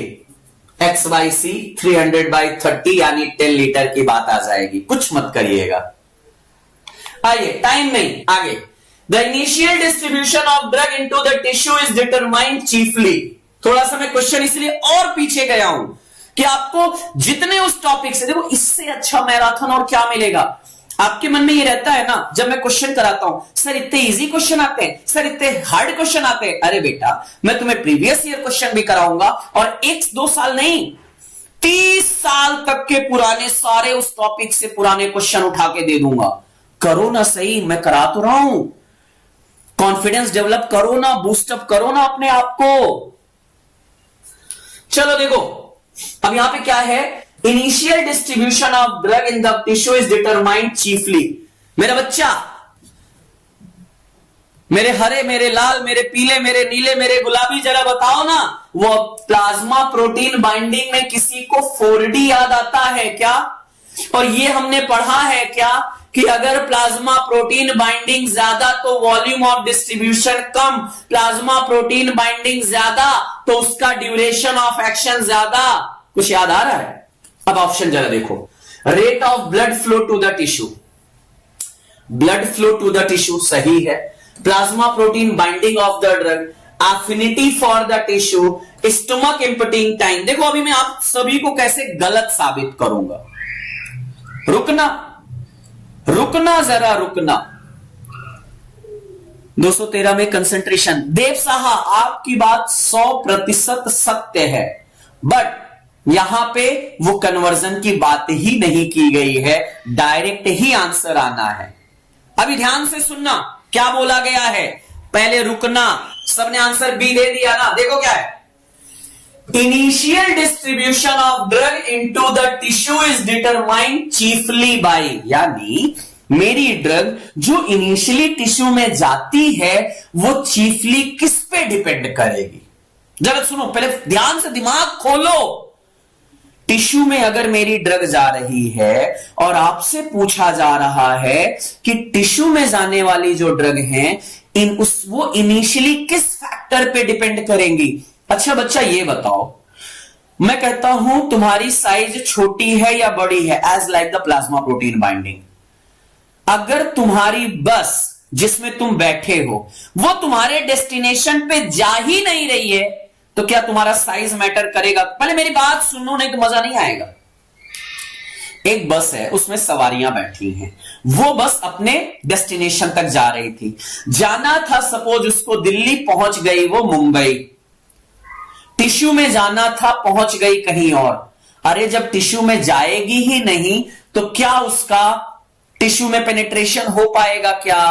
x by C 300 by 30 यानी 10 लीटर की बात आ जाएगी। कुछ मत करिएगा। आइए, टाइम नहीं, आगे। The initial distribution of drug into the tissue is determined chiefly. थोड़ा सा मैं क्वेश्चन इसलिए और पीछे गया हूं कि आपको जितने उस टॉपिक से, देखो इससे अच्छा मैराथन और क्या मिलेगा। आपके मन में ये रहता है ना, जब मैं क्वेश्चन कराता हूं, सर इतने इजी क्वेश्चन आते हैं, सर इतने हार्ड क्वेश्चन आते हैं। अरे बेटा, मैं तुम्हें प्रीवियस ईयर क्वेश्चन भी कराऊंगा और 1-2 साल नहीं, 30 साल तक के पुराने सारे उस टॉपिक से पुराने क्वेश्चन उठा के दे दूंगा। करो ना सही, मैं करा तो रहा हूं। कॉन्फिडेंस डेवलप करो ना, बूस्टअप करो ना अपने आप को। चलो देखो, अब यहां पे क्या है, initial distribution of drug in the tissue is determined chiefly. मेरा बच्चा, मेरे हरे, मेरे लाल, मेरे पीले, मेरे नीले, मेरे गुलाबी, जरा बताओ ना, वो प्लाज्मा प्रोटीन बाइंडिंग में किसी को 4D याद आता है क्या? और ये हमने पढ़ा है क्या कि अगर प्लाज्मा प्रोटीन बाइंडिंग ज्यादा तो volume of distribution come, plasma protein binding ज्यादा तो उसका ड्यूरेशन ऑफ एक्शन ज्यादा। कुछ याद आ रहा है? अब ऑप्शन जरा देखो। Rate of blood flow to the tissue, blood flow to the tissue सही है। Plasma protein binding of the drug, affinity for the tissue, stomach emptying time. देखो अभी मैं आप सभी को कैसे गलत साबित करूंगा। रुकना, रुकना, जरा रुकना। 213 में कंसंट्रेशन। देव साहा, आपकी बात 100% सत्य है, बट यहां पे वो कन्वर्जन की बात ही नहीं की गई है, डायरेक्ट ही आंसर आना है। अभी ध्यान से सुनना, क्या बोला गया है। पहले रुकना, सबने आंसर बी दे दिया ना। देखो क्या है, initial distribution of drug into the tissue is determined chiefly by, यानी मेरी ड्रग जो इनिशियली टिश्यू में जाती है वो चीफली किस पे डिपेंड करेगी। जरा सुनो, पहले ध्यान से दिमाग खोलो। टिश्यू में अगर मेरी ड्रग जा रही है और आपसे पूछा जा रहा है कि टिश्यू में जाने वाली जो ड्रग है वो इनिशियली किस फैक्टर पे डिपेंड करेंगी। अच्छा बच्चा ये बताओ, मैं कहता हूं तुम्हारी साइज छोटी है या बड़ी है, as like the plasma protein binding. अगर तुम्हारी बस जिसमें तुम बैठे हो वो तुम्हारे डेस्टिनेशन पे जा ही नहीं रही है तो क्या तुम्हारा साइज मैटर करेगा? पहले मेरी बात सुनो, नहीं तो मजा नहीं आएगा। एक बस है, उसमें सवारियां बैठी हैं, वो बस अपने डेस्टिनेशन तक जा रही थी। जाना था सपोज उसको दिल्ली, पहुंच गई वो मुंबई। टिश्यू में जाना था, पहुंच गई कहीं और। अरे जब टिश्यू में जाएगी ही नहीं तो क्या उसका टिश्यू में पेनिट्रेशन हो पाएगा क्या?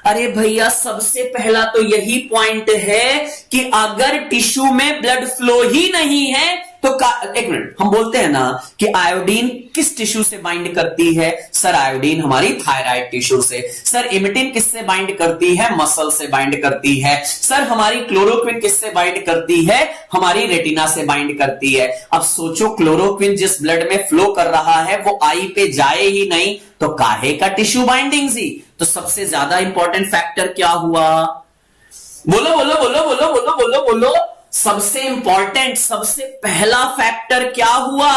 अरे भैया, सबसे पहला तो यही पॉइंट है कि अगर टिश्यू में ब्लड फ्लो ही नहीं है तो एक मिनट, हम बोलते हैं ना कि आयोडीन किस टिश्यू से बाइंड करती है? सर आयोडीन हमारी थायराइड टिश्यू से। सर इमिटिन किससे बाइंड करती है? मसल से बाइंड करती है। सर हमारी क्लोरोक्विन किससे बाइंड करती है? हमारी रेटिना से बाइंड करती है। अब सोचो, क्लोरोक्विन जिस ब्लड में फ्लो कर रहा है वो आई पे जाए ही नहीं, तो काहे का टिश्यू बाइंडिंग सी? तो सबसे ज्यादा इंपॉर्टेंट फैक्टर क्या हुआ? बोलो बोलो बोलो बोलो बोलो बोलो बोलो। सबसे इंपॉर्टेंट, सबसे पहला फैक्टर क्या हुआ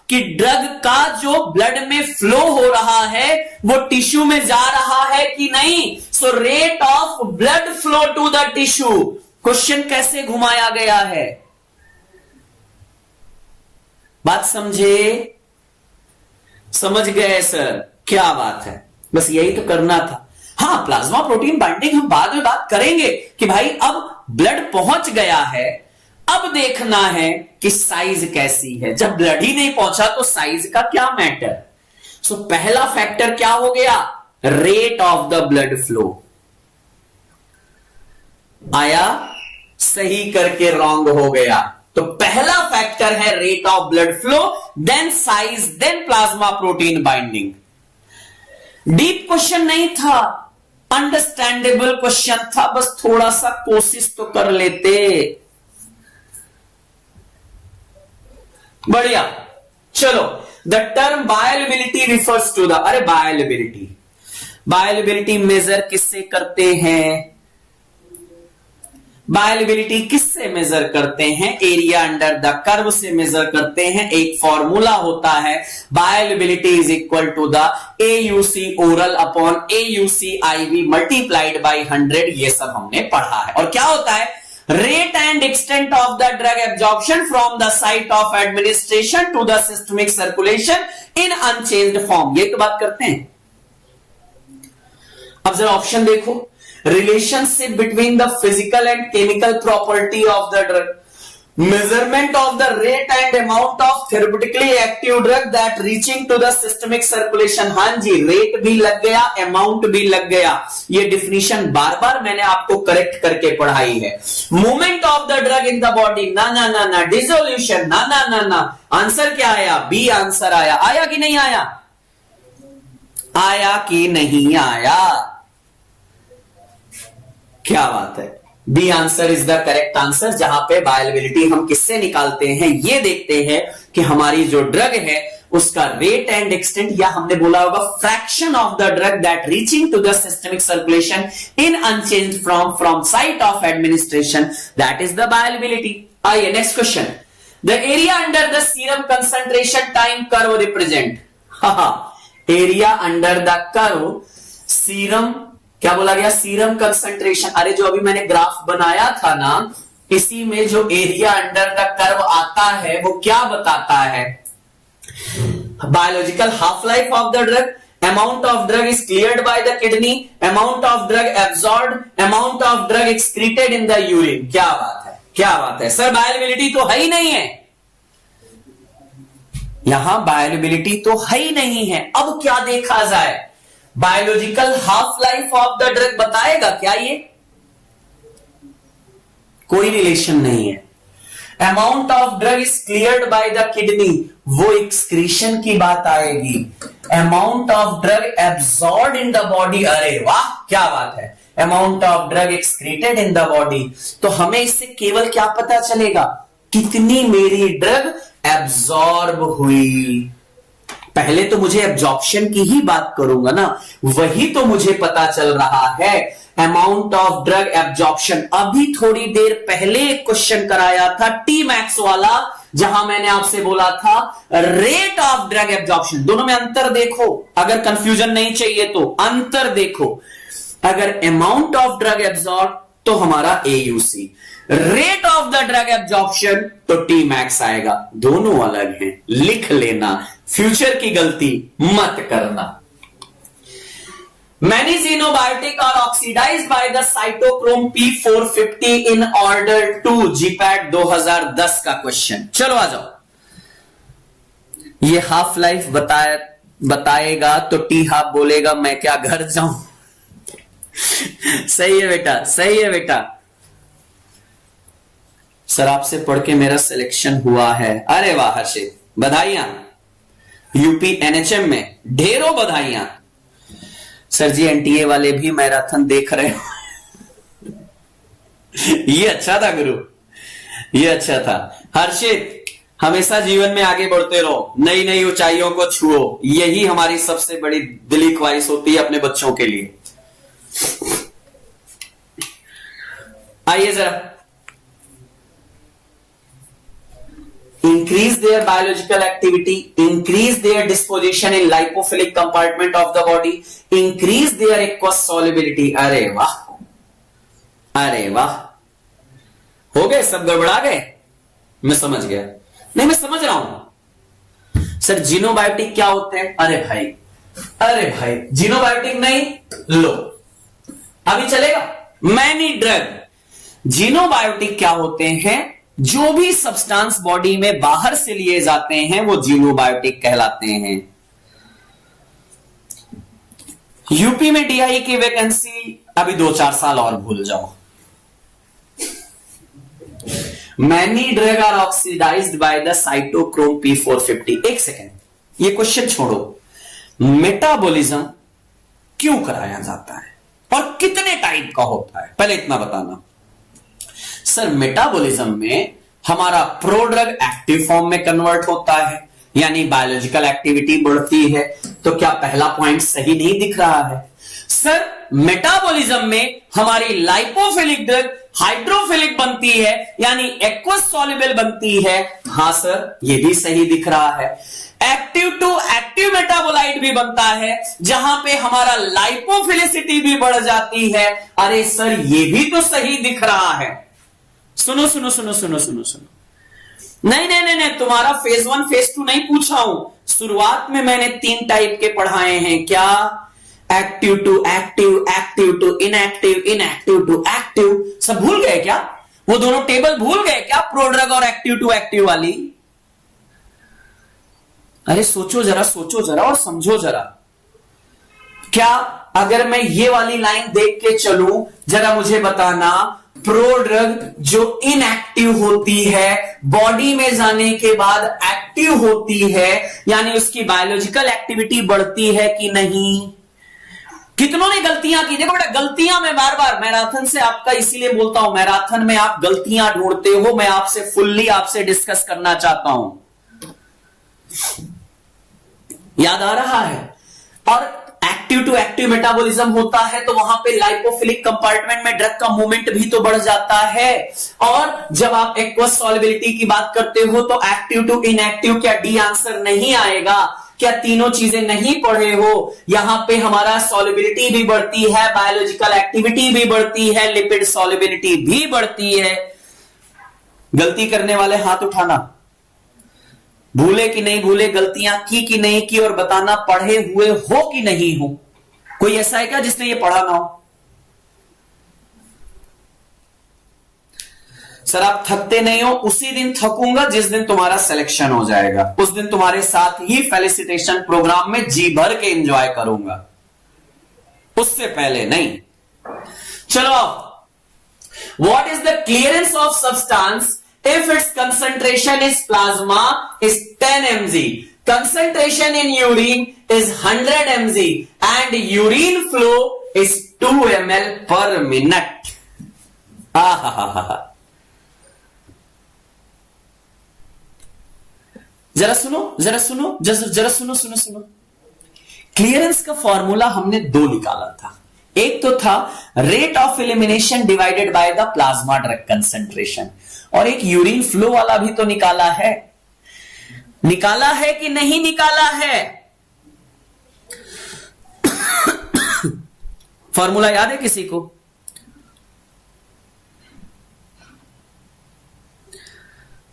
कि ड्रग का जो ब्लड में फ्लो हो रहा है वो टिश्यू में जा रहा है कि नहीं? So rate of blood flow to the tissue. Question कैसे घुमाया गया है? बात समझे? समझ गए सर? क्या बात है, बस यही तो करना था। हाँ, प्लाज्मा प्रोटीन बाइंडिंग हम बाद में बात करेंगे कि भाई अब ब्लड पहुंच गया है, अब देखना है कि साइज कैसी है। जब ब्लड ही नहीं पहुंचा तो साइज का क्या मैटर? सो पहला फैक्टर क्या हो गया? Rate of the blood flow. आया? सही करके रॉन्ग हो गया। तो पहला फैक्टर है rate of blood flow, then size, then plasma protein binding. Deep question नहीं था, अंडरस्टैंडेबल क्वेश्चन था, बस थोड़ा सा कोशिश तो कर लेते। बढ़िया, चलो। The term bioavailability refers to the, अरे बायोअवेलेबिलिटी, बायोअवेलेबिलिटी मेजर किससे करते हैं? बायोअवेलेबिलिटी किससे मेजर करते हैं? एरिया अंडर द कर्व से मेजर करते हैं। एक फॉर्मूला होता है, bioavailability is equal to the AUC oral upon AUC IV multiplied by 100। ये सब हमने पढ़ा है। और क्या होता है? Rate and extent of the drug absorption from the site of administration to the systemic circulation in unchanged form. ये तो बात करते हैं। अब जरा ऑप्शन देखो। Relationship between the physical and chemical property of the drug, measurement of the rate and amount of therapeutically active drug that reaching to the systemic circulation। हाँ जी, rate भी लग गया, अमाउंट भी लग गया। ये डिफिनीशन बार बार मैंने आपको करेक्ट करके पढ़ाई है। Movement of the drug in the body, ना ना ना ना। डिसोल्यूशन, ना ना ना ना। आंसर क्या आया? बी आंसर आया। आया कि नहीं आया? आया कि नहीं आया? क्या बात है, B answer is the correct answer. जहां पे बायोअवेलेबिलिटी हम किससे निकालते हैं? ये देखते हैं कि हमारी जो ड्रग है उसका रेट एंड एक्सटेंट, या हमने बोला होगा fraction of the drug that reaching to the systemic circulation in unchanged from site of administration, that is the bioavailability. आइए next question. The area under the serum concentration time curve represent. Area under the curve, serum, क्या बोला गया? Serum concentration. अरे जो अभी मैंने graph बनाया था ना, इसी में जो एरिया अंडर द कर्व आता है वो क्या बताता है? Biological half life of the drug, amount of drug is cleared by the kidney, amount of drug absorbed, amount of drug excreted in the urine. क्या बात है, क्या बात है सर, बायोअवेलेबिलिटी तो है ही नहीं है यहां, बायोअवेलेबिलिटी तो है ही नहीं है। अब क्या देखा जाए? Biological half life of the drug बताएगा क्या? ये कोई रिलेशन नहीं है। Amount of drug is cleared by the kidney, वो एक्सक्रीशन की बात आएगी। Amount of drug absorbed in the body, अरे वाह क्या बात है। Amount of drug excreted in the body, तो हमें इससे केवल क्या पता चलेगा? कितनी मेरी ड्रग एब्सॉर्ब हुई। पहले तो मुझे एब्जॉर्प्शन की ही बात करूंगा ना, वही तो मुझे पता चल रहा है। अमाउंट ऑफ ड्रग एब्जॉर्प्शन, अभी थोड़ी देर पहले एक क्वेश्चन कराया था टी मैक्स वाला, जहां मैंने आपसे बोला था रेट ऑफ ड्रग एब्जॉर्प्शन। दोनों में अंतर देखो, अगर कंफ्यूजन नहीं चाहिए तो अंतर देखो। अगर अमाउंट ऑफ ड्रग एब्जॉर्ब तो हमारा AUC, rate of the drug absorption तो टी मैक्स आएगा। दोनों अलग हैं, लिख लेना, फ्यूचर की गलती मत करना। Many xenobiotic are oxidized by the cytochrome P450 in order to, GPAT 2010 का क्वेश्चन। चलो आ जाओ। ये हाफ लाइफ बताएगा तो टी हाफ बोलेगा मैं क्या घर जाऊं। सही है बेटा, सही है बेटा। सर आपसे पढ़ के मेरा सिलेक्शन हुआ है। अरे वाह हर्षित, बधाइयां। यूपी एनएचएम में ढेरों बधाइयां। सर जी एनटीए वाले भी मैराथन देख रहे हो। ये अच्छा था गुरु, ये अच्छा था। हर्षित हमेशा जीवन में आगे बढ़ते रहो, नई नई ऊंचाइयों को छुओ, यही हमारी सबसे बड़ी दिली ख्वाहिश होती है अपने बच्चों के लिए। आइए जरा, increase their biological activity, increase their disposition in lipophilic compartment of the body, increase their aqueous solubility। अरे वाह, अरे वाह, हो गए सब, गड़बड़ा गए। मैं समझ गया, नहीं मैं समझ रहा हूं। सर जीनोबायोटिक क्या होते हैं? अरे भाई, अरे भाई, जीनोबायोटिक नहीं लो, अभी चलेगा। Many drug. जीनोबायोटिक क्या होते हैं? जो भी सब्सटेंस बॉडी में बाहर से लिए जाते हैं वो जीनोबायोटिक कहलाते हैं। यूपी में डीआई की वैकेंसी अभी 2-4 साल और भूल जाओ। Many drug are oxidized by the cytochrome P450। एक सेकेंड, ये क्वेश्चन छोड़ो, मेटाबॉलिज्म क्यों कराया जाता है और कितने टाइप का होता है, पहले इतना बताना। सर मेटाबॉलिज्म में हमारा प्रोड्रग एक्टिव फॉर्म में कन्वर्ट होता है, यानी बायोलॉजिकल एक्टिविटी बढ़ती है। तो क्या पहला पॉइंट सही नहीं दिख रहा है? सर मेटाबॉलिज्म में हमारी लाइपोफिलिक ड्रग हाइड्रोफिलिक बनती है, यानी एक्वस सॉल्युबल बनती है। हां सर, यह भी सही दिख रहा है। एक्टिव टू एक्टिव मेटाबोलाइट भी बनता है, जहां पे हमारा लाइपोफिलिसिटी भी बढ़ जाती है। अरे सर, यह भी तो सही दिख रहा है। सुनो सुनो सुनो सुनो सुनो सुनो, नहीं नहीं नहीं नहीं, तुम्हारा फेज 1 फेज 2 नहीं पूछा हूं। शुरुआत में मैंने 3 टाइप के पढ़ाए हैं। क्या? Active to active, active to inactive, inactive to active. सब भूल गए क्या? वो दोनों टेबल भूल गए क्या, प्रोड्रग और एक्टिव टू एक्टिव वाली? अरे सोचो जरा, सोचो जरा और समझो जरा। क्या अगर मैं ये वाली लाइन देख के चलूं, जरा मुझे बताना, प्रोड्रग जो इनएक्टिव होती है बॉडी में जाने के बाद एक्टिव होती है, यानी उसकी बायोलॉजिकल एक्टिविटी बढ़ती है कि नहीं? कितनों ने गलतियां की? देखो बेटा, गलतियां मैं बार बार मैराथन से आपका इसीलिए बोलता हूं, मैराथन में आप गलतियां ढूंढते हो, मैं आपसे फुल्ली आपसे डिस्कस करना चाहता हूं। याद आ रहा है? और एक्टिव टू एक्टिव मेटाबॉलिज्म होता है तो वहां पे लाइपोफिलिक कंपार्टमेंट में ड्रग का मूवमेंट भी तो बढ़ जाता है। और जब आप एक्वस सॉल्युबिलिटी की बात करते हो तो एक्टिव टू इनएक्टिव, क्या डी आंसर नहीं आएगा? क्या तीनों चीजें नहीं पढ़े हो? यहां पे हमारा सॉल्युबिलिटी भी बढ़ती है, बायोलॉजिकल एक्टिविटी भी बढ़ती है, लिपिड सॉल्युबिलिटी भी बढ़ती है। गलती करने वाले हाथ उठाना, भूले कि नहीं भूले, गलतियां की कि नहीं की, और बताना पढ़े हुए हो कि नहीं हो। कोई ऐसा है क्या जिसने ये पढ़ा ना हो? सर आप थकते नहीं हो, उसी दिन थकूंगा जिस दिन तुम्हारा सिलेक्शन हो जाएगा, उस दिन तुम्हारे साथ ही फेलिसिटेशन प्रोग्राम में जी भर के एंजॉय करूंगा, उससे पहले नहीं। चलो, what is the clearance of substance if its concentration is plasma is 10 mg, concentration in urine is 100 mg and urine flow is 2 ml per minute। जरा सुनो, जरा सुनो, जरा सुनो सुनो सुनो। क्लियरेंस का फॉर्मूला हमने 2 निकाला था। एक तो था rate of elimination divided by the plasma drug concentration, और एक यूरिन फ्लो वाला भी तो निकाला है। निकाला है कि नहीं निकाला है? फॉर्मूला याद है किसी को?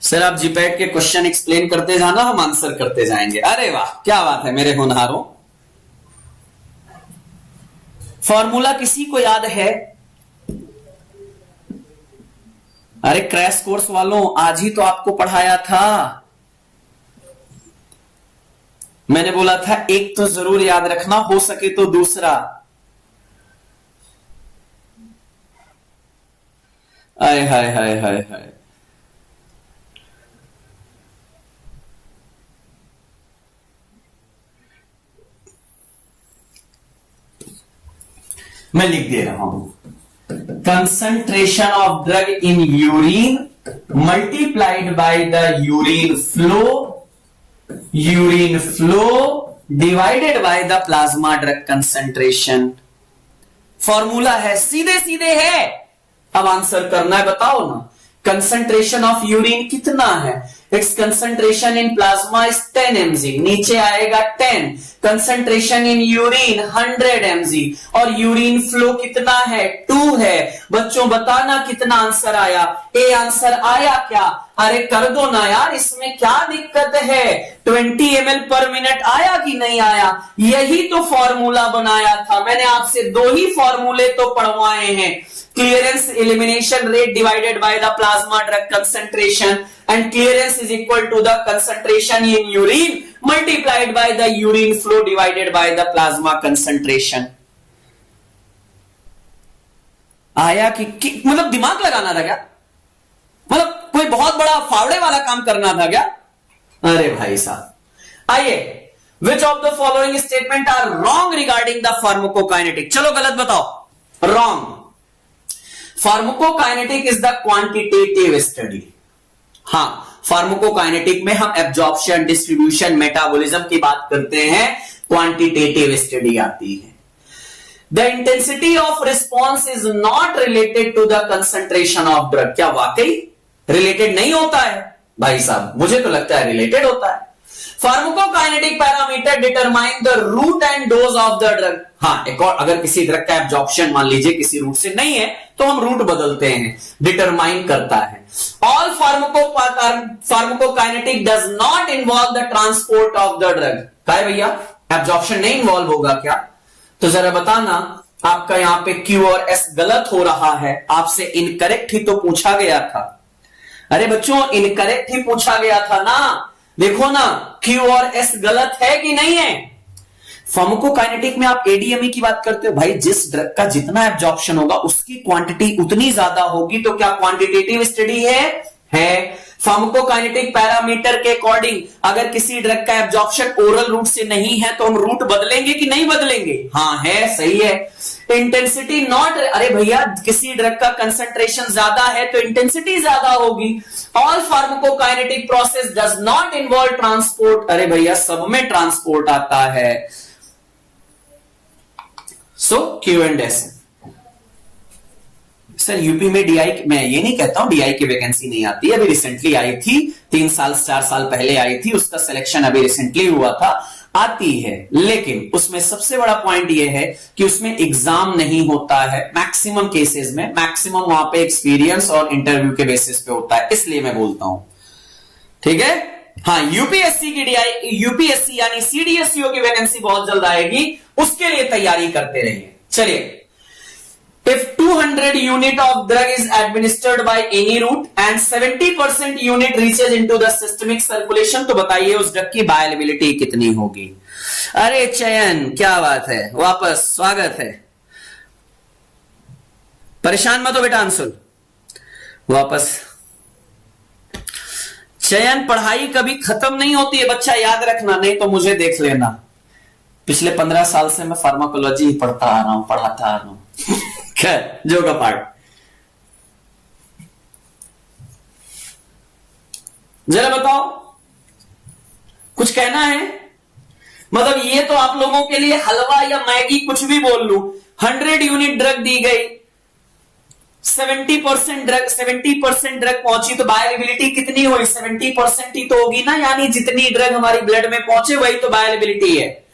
सर आप जीपैट के क्वेश्चन एक्सप्लेन करते जाना, हम आंसर करते जाएंगे। अरे वाह, क्या बात है मेरे होनहारों। फॉर्मूला किसी को याद है? अरे क्रैश कोर्स वालों, आज ही तो आपको पढ़ाया था। मैंने बोला था एक तो जरूर याद रखना, हो सके तो दूसरा। आय हाय हाय हाय हाय। मैं लिख दे रहा हूं, concentration of drug in urine multiplied by the urine flow divided by the plasma drug concentration. Formula है, सीधे सीधे है। अब आंसर करना है, बताओ ना। कंसंट्रेशन ऑफ यूरिन कितना है? It's concentration in plasma is 10 mg, नीचे आएगा 10। कंसंट्रेशन इन यूरिन 100 mg और यूरिन फ्लो कितना है? 2 है। बच्चों बताना कितना आंसर आया? ए आंसर आया क्या? अरे कर दो ना यार, इसमें क्या दिक्कत है? 20 ml पर मिनट आया कि नहीं आया? यही तो फॉर्मूला बनाया था मैंने, आपसे 2 ही फॉर्मूले तो पढ़वाए हैं। Clearance elimination rate divided by the plasma drug concentration and clearance is equal to the concentration in urine multiplied by the urine flow divided by the plasma concentration। आया कि मतलब दिमाग लगाना था क्या? मतलब कोई बहुत बड़ा फावड़े वाला काम करना था क्या? अरे भाई साहब, आइए, which of the following statement are wrong regarding the pharmacokinetic? चलो गलत बताओ। wrong। pharmacokinetic is the quantitative study। हाँ, फार्माकोकाइनेटिक में हम एब्जॉर्प्शन, डिस्ट्रीब्यूशन, मेटाबॉलिज्म की बात करते हैं, क्वांटिटेटिव स्टडी आती है। The intensity of response is not related to the concentration of drug. क्या वाकई रिलेटेड नहीं होता है? भाई साहब मुझे तो लगता है रिलेटेड होता है। Pharmacokinetic parameter determine the route and dose of the drug. हाँ, एक और, अगर किसी ड्रग का एब्जॉर्प्शन मान लीजिए किसी रूट से नहीं है तो हम रूट बदलते हैं, डिटरमाइन करता है। All pharmacokinetic does not involve the transport of the drug. क्या है भैया, एब्जॉर्प्शन नहीं इन्वॉल्व होगा क्या? तो जरा बताना, आपका यहां पे क्यू और एस गलत हो रहा है, आपसे इनकरेक्ट ही तो पूछा गया था। अरे बच्चों, इनकरेक्ट ही पूछा गया था ना। देखो ना, क्यू और एस गलत है कि नहीं है? फार्माकोकाइनेटिक में आप एडीएमई की बात करते हो, भाई जिस ड्रग का जितना एब्जॉर्प्शन होगा उसकी क्वांटिटी उतनी ज्यादा होगी, तो क्या क्वांटिटेटिव स्टडी है। फार्माकोकाइनेटिक पैरामीटर के अकॉर्डिंग अगर किसी ड्रग का एब्जॉर्प्शन ओरल रूट से नहीं है तो हम रूट बदलेंगे कि नहीं बदलेंगे? हाँ है, सही है। इंटेंसिटी नॉट, अरे भैया किसी ड्रग का कंसंट्रेशन ज्यादा है तो इंटेंसिटी ज्यादा होगी। All pharmacokinetic process does not involve transport. अरे भैया सब में ट्रांसपोर्ट आता है। So Q and S. Sir UP में डीआई, मैं ये नहीं कहता हूं डीआई की वैकेंसी नहीं आती, अभी रिसेंटली आई थी, 3 साल 4 साल पहले आई थी, उसका सिलेक्शन अभी रिसेंटली हुआ था, आती है। लेकिन उसमें सबसे बड़ा पॉइंट ये है कि उसमें एग्जाम नहीं होता है मैक्सिमम केसेस में। मैक्सिमम वहां पे एक्सपीरियंस और इंटरव्यू के बेसिस पे होता है, इसलिए मैं बोलता हूं, ठीक है। हाँ, यूपीएससी की डीआई, यूपीएससी यानी सीडीएससीओ की वैकेंसी बहुत जल्द आएगी, उसके लिए तैयारी करते रहिए। चलिए, if 200 unit of drug is administered by any route and 70% unit reaches into the systemic circulation, तो बताइए उस ड्रग की बायोअवेलेबिलिटी कितनी होगी? अरे चयन, क्या बात है, वापस स्वागत है। परेशान मत हो बेटा अंशुल, वापस। चयन, पढ़ाई कभी खत्म नहीं होती है बच्चा, याद रखना, नहीं तो मुझे देख लेना। पिछले 15 साल से मैं फार्माकोलॉजी ही पढ़ता आ रहा हूं, पढ़ाता आ रहा हूं। खैर, जो का पार्ट। जरा बताओ, कुछ कहना है? मतलब ये तो आप लोगों के लिए हलवा या मैगी कुछ भी बोल लूं। 100 यूनिट ड्रग दी गई, 70% ड्रग पहुंची, तो बायोअवेलेबिलिटी कितनी हुई? 70% ही तो होगी ना, यानी जितनी ड्रग हमारी ब्लड में पहुंचे वही तो बायोअवेलेबिलिटी है।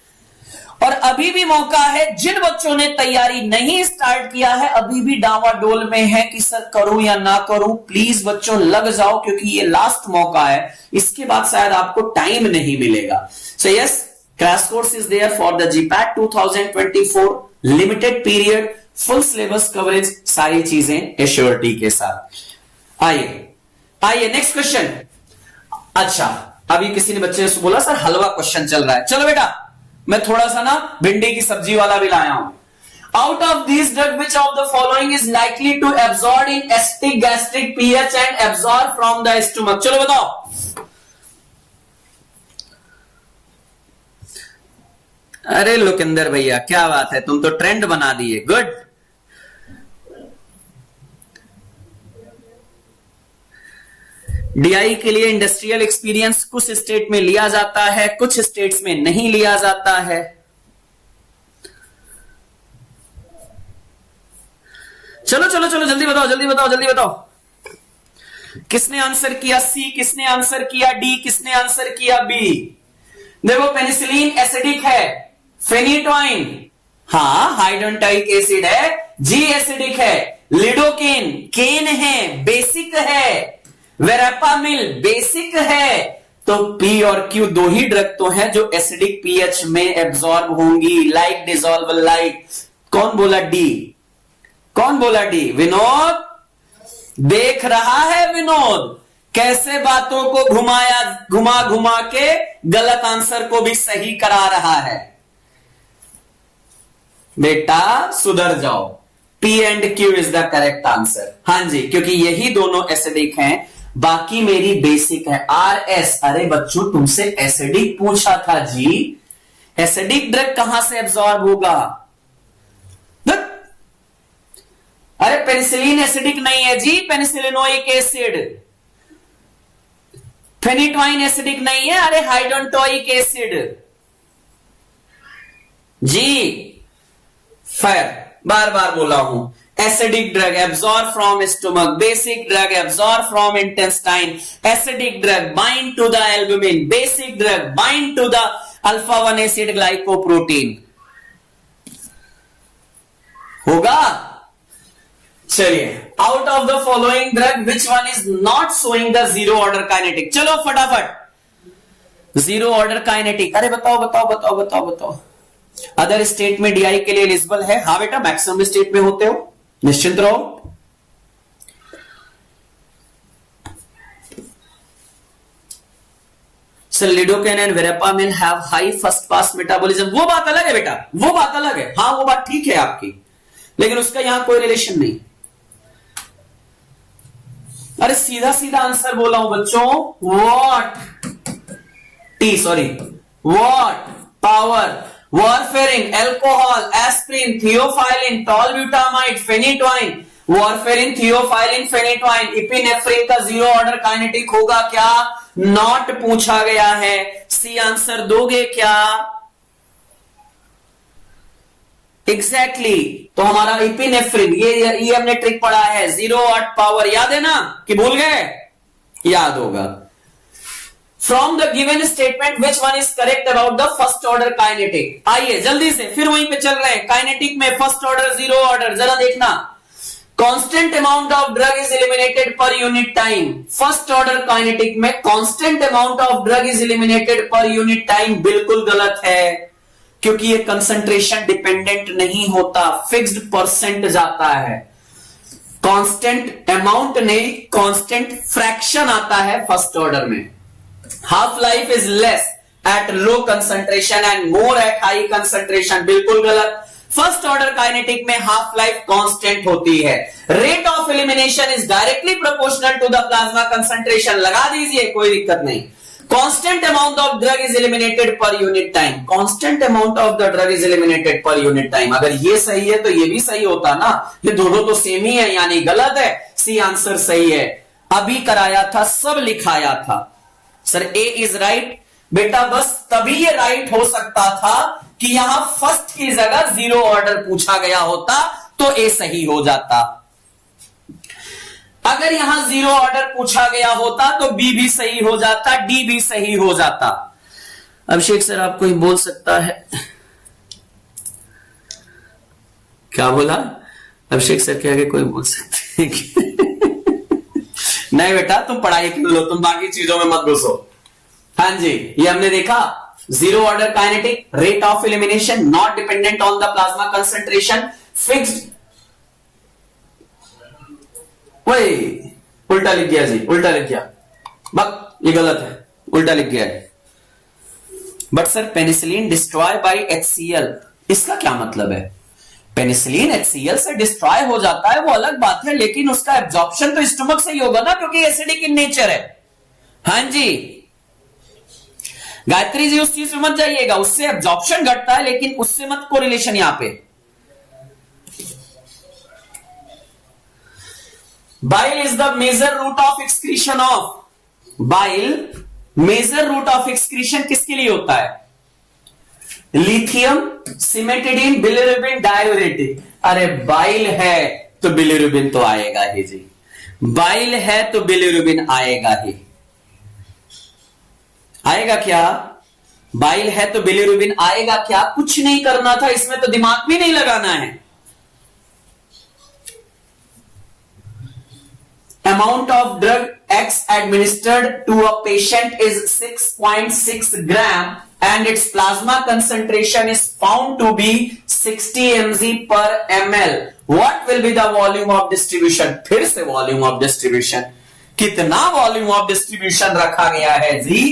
और अभी भी मौका है, जिन बच्चों ने तैयारी नहीं स्टार्ट किया है, अभी भी डावाडोल में है कि सर करूं या ना करूं, प्लीज बच्चों लग जाओ, क्योंकि ये लास्ट मौका है, इसके बाद शायद आपको टाइम नहीं मिलेगा। So yes, crash course is there for the GPAT 2024, limited period, full syllabus coverage, सारी चीजें एश्योरिटी के साथ। आइए नेक्स्ट क्वेश्चन। अच्छा, अभी किसी ने बच्चे से बोला सर हलवा क्वेश्चन चल रहा है, चलो बेटा मैं थोड़ा सा ना भिंडी की सब्जी वाला भी लाया हूं। Out of this drug which of the following is likely to absorb in acidic gastric pH and absorb from the stomach? चलो बताओ। अरे लोकेंद्र भैया क्या बात है, तुम तो ट्रेंड बना दिए, गुड। डीआई के लिए इंडस्ट्रियल एक्सपीरियंस कुछ स्टेट में लिया जाता है, कुछ स्टेट्स में नहीं लिया जाता है। चलो चलो चलो जल्दी बताओ जल्दी बताओ जल्दी बताओ। किसने आंसर किया सी, किसने आंसर किया डी, किसने आंसर किया बी? देखो पेनिसिलिन एसिडिक है, फेनिटोइन हाँ हाइड्रोटाइक एसिड है, जी एसिडिक है, लिडोकेन केन है बेसिक है, वेरापामिल बेसिक है। तो पी और क्यू दो ही ड्रग तो हैं जो एसिडिक पीएच में एब्जॉर्ब होंगी, लाइक डिजॉल्व लाइक। कौन बोला डी? कौन बोला डी? विनोद देख रहा है विनोद कैसे बातों को घुमा घुमा के गलत आंसर को भी सही करा रहा है। बेटा सुधर जाओ, P and Q is the correct answer. हां जी, क्योंकि यही दोनों एसिडिक हैं, बाकी मेरी बेसिक है। आर एस, अरे बच्चों तुमसे एसिडिक पूछा था जी, एसिडिक ड्रग कहां से एब्जॉर्ब होगा? अरे पेनिसिलिन एसिडिक नहीं है जी, पेनिसिलिनोइक एसिड। फेनिटोइन एसिडिक नहीं है, अरे हाइड्रोटोइक एसिड जी। फिर बार बार बोला हूं, acidic drug absorb from stomach, basic drug absorb from intestine, acidic drug bind to the albumin, basic drug bind to the alpha 1 acid glycoprotein. होगा? चलिए, out of the following drug which one is not showing the zero order kinetic? चलो फटाफट, zero order kinetic. अरे बताओ बताओ बताओ बताओ बताओ। अदर स्टेट में डीआई के लिए एलिजिबल है? हाँ बेटा, मैक्सिमम स्टेट में होते हो, निश्चिंत रहो। Sir lidocaine and verapamil have high first pass metabolism. वो बात अलग है बेटा, वो बात अलग है। हाँ वो बात ठीक है आपकी, लेकिन उसका यहां कोई रिलेशन नहीं। अरे सीधा सीधा आंसर बोला हूं बच्चों, what T sorry what power, warfarin, alcohol, aspirin, theophylline, टॉलब्यूटामाइड, phenytoin, warfarin, theophylline, phenytoin, epinephrine का जीरो ऑर्डर काइनेटिक होगा क्या? नॉट पूछा गया है। सी आंसर दोगे क्या? एग्जैक्टली तो हमारा इपिनेफ्रिन, ये हमने ट्रिक पढ़ा है, 0 वाट पावर, याद है ना कि भूल गए? याद होगा। From the given statement which one is correct about the first order kinetic? आइए जल्दी से फिर वहीं पे चल रहे हैं। काइनेटिक में फर्स्ट ऑर्डर, जीरो ऑर्डर, जरा देखना। Constant amount of drug is eliminated per unit time. First order kinetic में constant amount of drug is eliminated per unit time बिल्कुल गलत है, क्योंकि ये कंसंट्रेशन डिपेंडेंट नहीं होता, फिक्स्ड परसेंट जाता है। कांस्टेंट अमाउंट नहीं, कांस्टेंट फ्रैक्शन आता है फर्स्ट ऑर्डर में। Half life is less at low concentration and more at high concentration, बिल्कुल गलत। फर्स्ट ऑर्डर काइनेटिक में हाफ लाइफ कांस्टेंट होती है। Rate of elimination is directly proportional to the plasma concentration, लगा दीजिए कोई दिक्कत नहीं। Constant amount of drug is eliminated per unit time, constant amount of the drug is eliminated per unit time. अगर ये सही है तो ये भी सही होता ना, ये दोनों तो सेम ही है, यानी गलत है। सी आंसर सही है, अभी कराया था, सब लिखाया था। सर ए इज राइट बेटा, बस तभी ये राइट हो सकता था कि यहां फर्स्ट की जगह जीरो ऑर्डर पूछा गया होता तो ए सही हो जाता। अगर यहां जीरो ऑर्डर पूछा गया होता तो बी भी सही हो जाता, डी भी सही हो जाता। अभिषेक सर आप कोई बोल सकता है? क्या बोला? अभिषेक सर के आगे कोई बोल सकते हैं? नहीं बेटा, तुम पढ़ाई कर लो, तुम बाकी चीजों में मत घुसो। हाँ जी, ये हमने देखा, zero order kinetic, rate of elimination not dependent on the plasma concentration, fixed. वही उल्टा लिख गया जी, उल्टा लिख गया, बक ये गलत है, उल्टा लिख गया है। But sir penicillin destroy by HCl, इसका क्या मतलब है? पेनिसिलिन HCl से डिस्ट्रॉय हो जाता है वो अलग बात है, लेकिन उसका एब्जॉर्प्शन तो स्टमक से ही होगा ना, क्योंकि एसिडिक इन नेचर है। हां जी गायत्री जी, उस चीज में मत जाइएगा, उससे एब्जॉर्प्शन घटता है लेकिन उससे मत कोरिलेशन यहां पे। Bile is the major route of excretion of, bile major route of excretion किसके लिए होता है? Lithium, cimetidine, bilirubin, diuretic. अरे बाइल है तो बिलिरुबिन तो आएगा ही जी, बाइल है तो बिलिरुबिन आएगा ही। आएगा क्या? बाइल है तो बिलिरुबिन आएगा क्या? कुछ नहीं करना था इसमें, तो दिमाग भी नहीं लगाना है। Amount of drug X administered to a patient is 6.6 gram and its plasma concentration is found to be 60 mg per ml. What will be the volume of distribution? फिर से volume of distribution, कितना volume of distribution रखा गया है जी?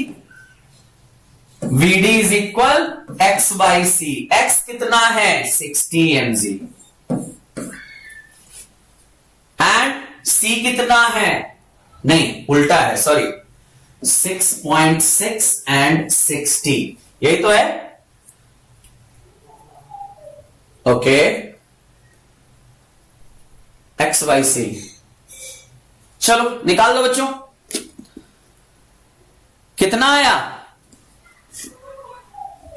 VD is equal X by C. X कितना है? 60 mg and C कितना है? नहीं, उल्टा है, सॉरी, 6.6 एंड 60, यही तो है। Okay, X by C। चलो निकाल दो बच्चों, कितना आया?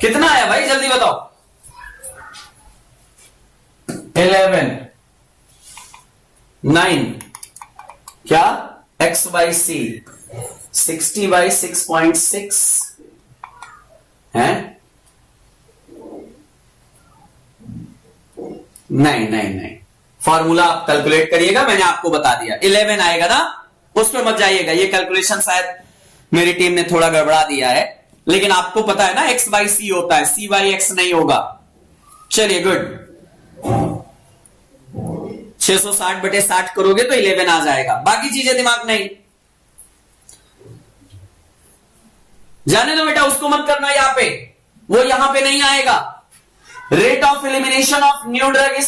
कितना आया भाई, जल्दी बताओ। 11, 9, क्या? X by C 60 by 6.6 है? नहीं, फॉर्मूला आप कैलकुलेट करिएगा, मैंने आपको बता दिया। 11 आएगा ना, उस पर मत जाइएगा। ये कैलकुलेशन शायद मेरी टीम ने थोड़ा गड़बड़ा दिया है, लेकिन आपको पता है ना X by C होता है, C by X नहीं होगा। चलिए गुड, 660/60 करोगे तो 11 आ जाएगा, बाकी चीजें दिमाग नहीं। जाने दो बेटा, उसको मत करना यहां पे, वो यहां पे नहीं आएगा। Rate of elimination of new drug is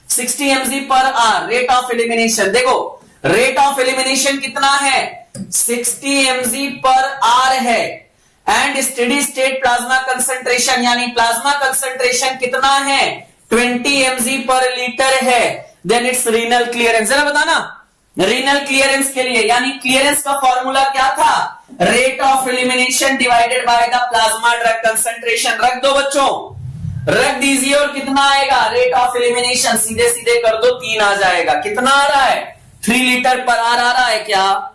60 mg per hour। Rate of elimination देखो, रेट ऑफ एलिमिनेशन कितना है? 60 mg per hour है। And steady state plasma concentration, यानी प्लाज्मा कंसंट्रेशन कितना है? 20 mg पर लीटर है। Then it's renal clearance. जरा बताना, रीनल क्लियरेंस के लिए, यानी क्लियरेंस का फॉर्मूला क्या था? Rate of elimination divided by the plasma drug concentration. रख दो बच्चों, रख दीजिए, और कितना आएगा? रेट ऑफ एलिमिनेशन सीधे सीधे कर दो, 3 आ जाएगा। कितना आ रहा है? 3 लीटर पर आर आ रहा है क्या?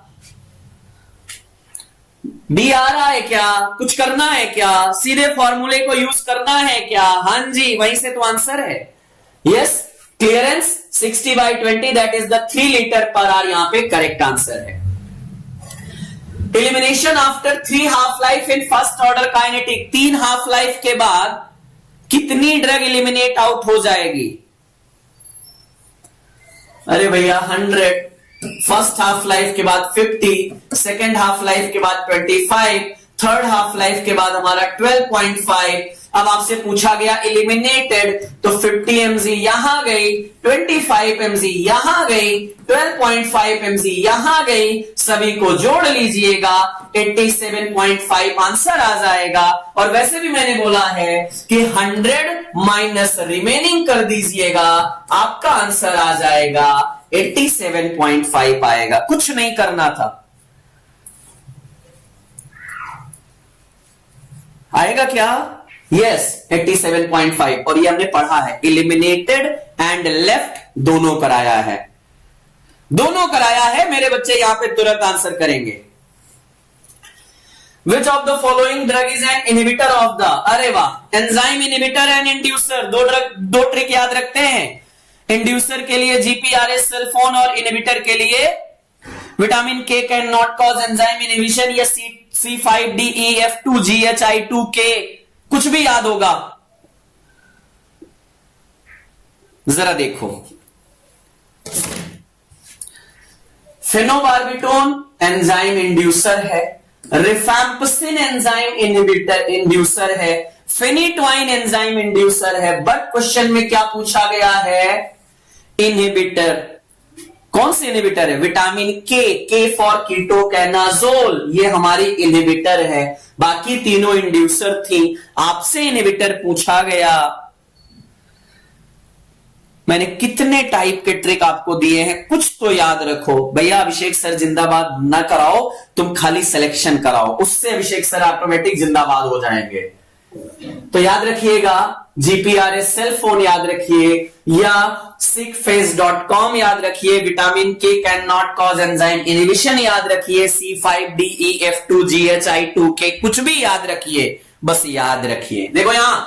डी आ रहा है क्या? कुछ करना है क्या? सीधे फॉर्मूले को यूज करना है क्या? हां जी, वहीं से तो आंसर है। Yes, clearance 60 by 20 that is the 3 litre per hour, यहां पे करेक्ट आंसर है। Elimination after 3 half life in first order kinetic. 3 half life के बाद कितनी ड्रग एलिमिनेट आउट हो जाएगी? अरे भैया 100, फर्स्ट हाफ लाइफ के बाद 50, सेकेंड हाफ लाइफ के बाद 25, थर्ड हाफ लाइफ के बाद हमारा 12.5। अब आपसे पूछा गया एलिमिनेटेड, तो 50 mg यहां गई, 25 mg यहां गई, 12.5 mg यहां गई, सभी को जोड़ लीजिएगा, 87.5 आंसर आ जाएगा। और वैसे भी मैंने बोला है कि 100 माइनस रिमेनिंग कर दीजिएगा, आपका आंसर आ जाएगा 87.5 आएगा। कुछ नहीं करना था। आएगा क्या? यस, 87.5। और ये हमने पढ़ा है, इलिमिनेटेड एंड लेफ्ट दोनों कराया है, दोनों कराया है। मेरे बच्चे यहां पे तुरंत आंसर करेंगे। विच of the following drug is an inhibitor of the, अरे वाह, एंजाइम इनहिबिटर एंड इंड्यूसर। दो ट्रिक याद रखते हैं। इंड्यूसर के लिए जीपीआरएस सेल्फोन, और इनहिबिटर के लिए विटामिन के can not cause enzyme inhibition, या C5DEF2GHI2K, कुछ भी याद होगा। जरा देखो, फेनोबार्बिटोन एंजाइम इंड्यूसर है, रिफैम्पसिन एंजाइम इनहिबिटर इंड्यूसर है, फेनिटवाइन एंजाइम इंड्यूसर है। बट क्वेश्चन में क्या पूछा गया है? इनहिबिटर। कौन से इनहिबिटर है? विटामिन के फॉर कीटोकैनाजोल, ये हमारी इनहिबिटर है। बाकी तीनों इंड्यूसर थी। आपसे इनहिबिटर पूछा गया मैंने कितने टाइप के ट्रिक आपको दिए हैं, कुछ तो याद रखो भैया। अभिषेक सर जिंदाबाद ना कराओ, तुम खाली सिलेक्शन कराओ, उससे अभिषेक सर ऑटोमेटिक जिंदाबाद हो जाएंगे। तो याद रखिएगा, जीपीआरएस सेल फोन याद रखिए, या sickphase.com याद रखिए, विटामिन के can not cause enzyme inhibition याद रखिए, C5DEF2GHI2K कुछ भी याद रखिए, बस याद रखिए। देखो यहां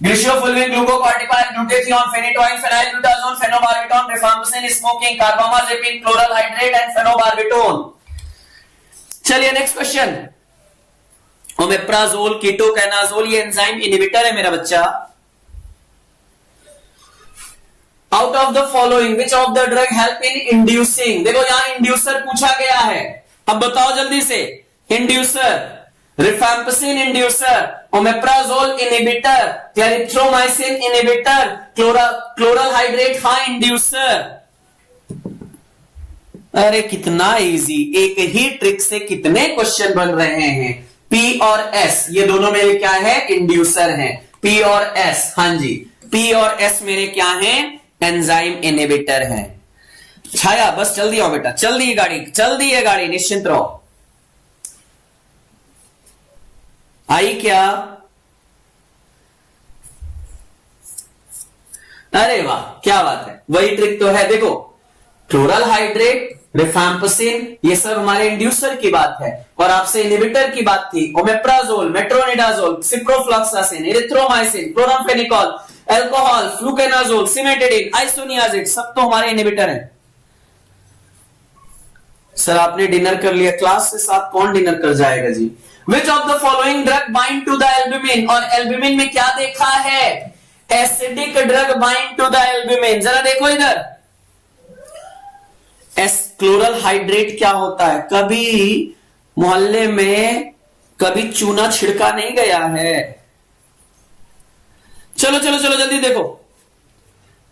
griseofulvin, glucocorticoid, glutathione, phenytoin, phenylbutazone, phenobarbitone, rifampicin, smoking, carbamazepine, chloral hydrate and phenobarbitone. चलिए नेक्स्ट क्वेश्चन। ओमेप्राजोल, कीटोकैनाजोल, ये एंजाइम इनहिबिटर है मेरा बच्चा। Out of the following which of the drug help in inducing, देखो यहां inducer पूछा गया है, अब बताओ जल्दी से। Inducer, rifampicin inducer, omeprazole inhibitor, clarithromycin inhibitor, chloral hydrate हाँ इंड्यूसर। अरे कितना इजी, एक ही ट्रिक से कितने क्वेश्चन बन रहे हैं। पी और एस ये दोनों मेरे क्या है, इंड्यूसर हैं। पी और एस, हाँ जी, पी और एस मेरे क्या हैं, एंजाइम इनहिबिटर हैं। छाया बस जल्दी आओ बेटा, चल दी है गाड़ी, चल दी है गाड़ी, निश्चिंत रहो। आई क्या? अरे वाह क्या बात है, वही ट्रिक तो है। देखो क्लोरल हाइड्रेट, रिफैम्पिसिन, ये सब हमारे इंड्यूसर की बात है, और आपसे इनहिबिटर की बात थी। Omeprazole, metronidazole, ciprofloxacin, erythromycin, chloramphenicol, alcohol, fluconazole, cimetidine, isoniazid, सब तो हमारे इनहिबिटर हैं। सर आपने डिनर कर लिया, क्लास से साथ कौन डिनर कर जाएगा जी। Which of the following drug bind to the albumin, और एल्ब्यूमिन में क्या देखा है, acidic drug bind to the albumin. जरा देखो इधर, क्लोरल हाइड्रेट क्या होता है, कभी मोहल्ले में कभी चूना छिड़का नहीं गया है। चलो चलो चलो जल्दी देखो,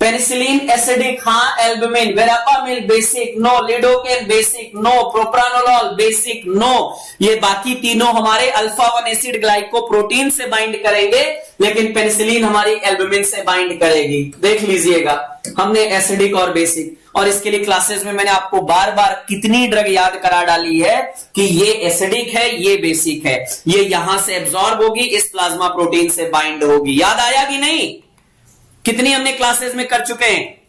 पेनिसिलिन एसिडिक हाँ, albumin, verapamil basic no, lidocaine basic no, propranolol basic no. ये बाकी तीनों हमारे अल्फा 1 एसिड ग्लाइकोप्रोटीन से बाइंड करेंगे, लेकिन पेनिसिलिन हमारी एल्ब्यूमिन से बाइंड करेगी। देख लीजिएगा, हमने एसिडिक और बेसिक, और इसके लिए क्लासेस में मैंने आपको बार बार कितनी ड्रग याद करा डाली है कि ये एसिडिक है, ये बेसिक है, ये यहां से एब्जॉर्ब होगी, इस प्लाज्मा प्रोटीन से बाइंड होगी। याद आया कि नहीं? कितनी हमने क्लासेस में कर चुके हैं।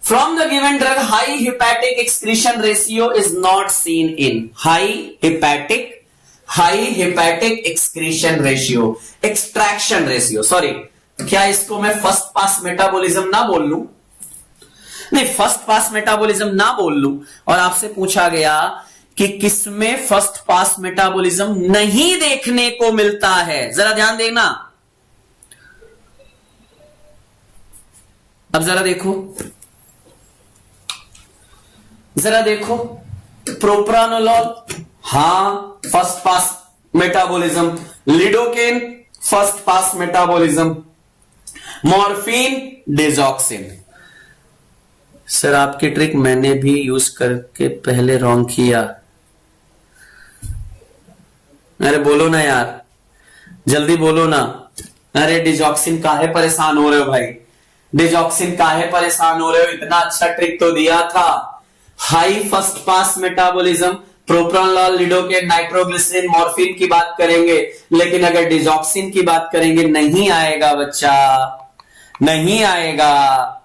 From the given drug high hepatic excretion ratio is not seen in, high hepatic excretion ratio, extraction ratio, sorry, क्या इसको मैं फर्स्ट पास मेटाबॉलिज्म ना बोल लूं? नहीं, फर्स्ट पास मेटाबॉलिज्म ना बोल लूं, और आपसे पूछा गया कि किसमें फर्स्ट पास मेटाबॉलिज्म नहीं देखने को मिलता है, जरा ध्यान देना। अब जरा देखो, प्रोप्रानोलॉल हाँ first pass metabolism, lidocaine first pass metabolism, morphine, digoxin. Sir आपकी ट्रिक मैंने भी यूज करके पहले रॉन्ग किया। अरे बोलो ना यार, जल्दी बोलो ना। अरे डिजॉक्सिन काहे परेशान हो रहे हो भाई, डिजॉक्सिन काहे परेशान हो रहे हो, इतना अच्छा ट्रिक तो दिया था। High first pass metabolism, propranolol, lidocaine, nitroglycerine, morphine की बात करेंगे, लेकिन अगर डिजॉक्सिन की बात करेंगे नहीं आएगा बच्चा, नहीं आएगा।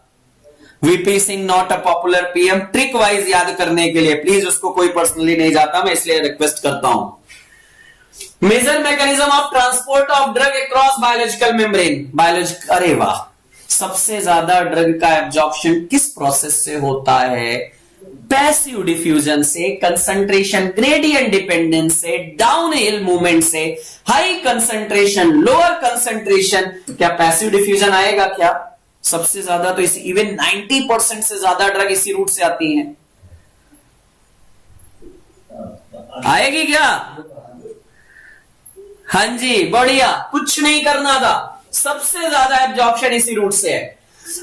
VP Singh not a popular PM, trick wise याद करने के लिए प्लीज, उसको कोई पर्सनली नहीं जाता, मैं इसलिए रिक्वेस्ट करता हूं। Major mechanism of transport of drug across biological membrane, biological, अरे वाह, सबसे ज्यादा ड्रग का एब्जॉर्प्शन किस प्रोसेस से होता है? पैसिव डिफ्यूजन से, कंसंट्रेशन ग्रेडियंट डिपेंडेंस से, डाउनहिल मूवमेंट से, हाई कंसंट्रेशन, लोअर कंसंट्रेशन, क्या पैसिव डिफ्यूजन आएगा क्या? सबसे ज्यादा तो इसी, इवन 90% से ज्यादा ड्रग इसी रूट से आती हैं। आएगी क्या? हाँ जी बढ़िया, कुछ नहीं करना था, सबसे ज्यादा एब्जॉर्प्शन इसी रूट से है।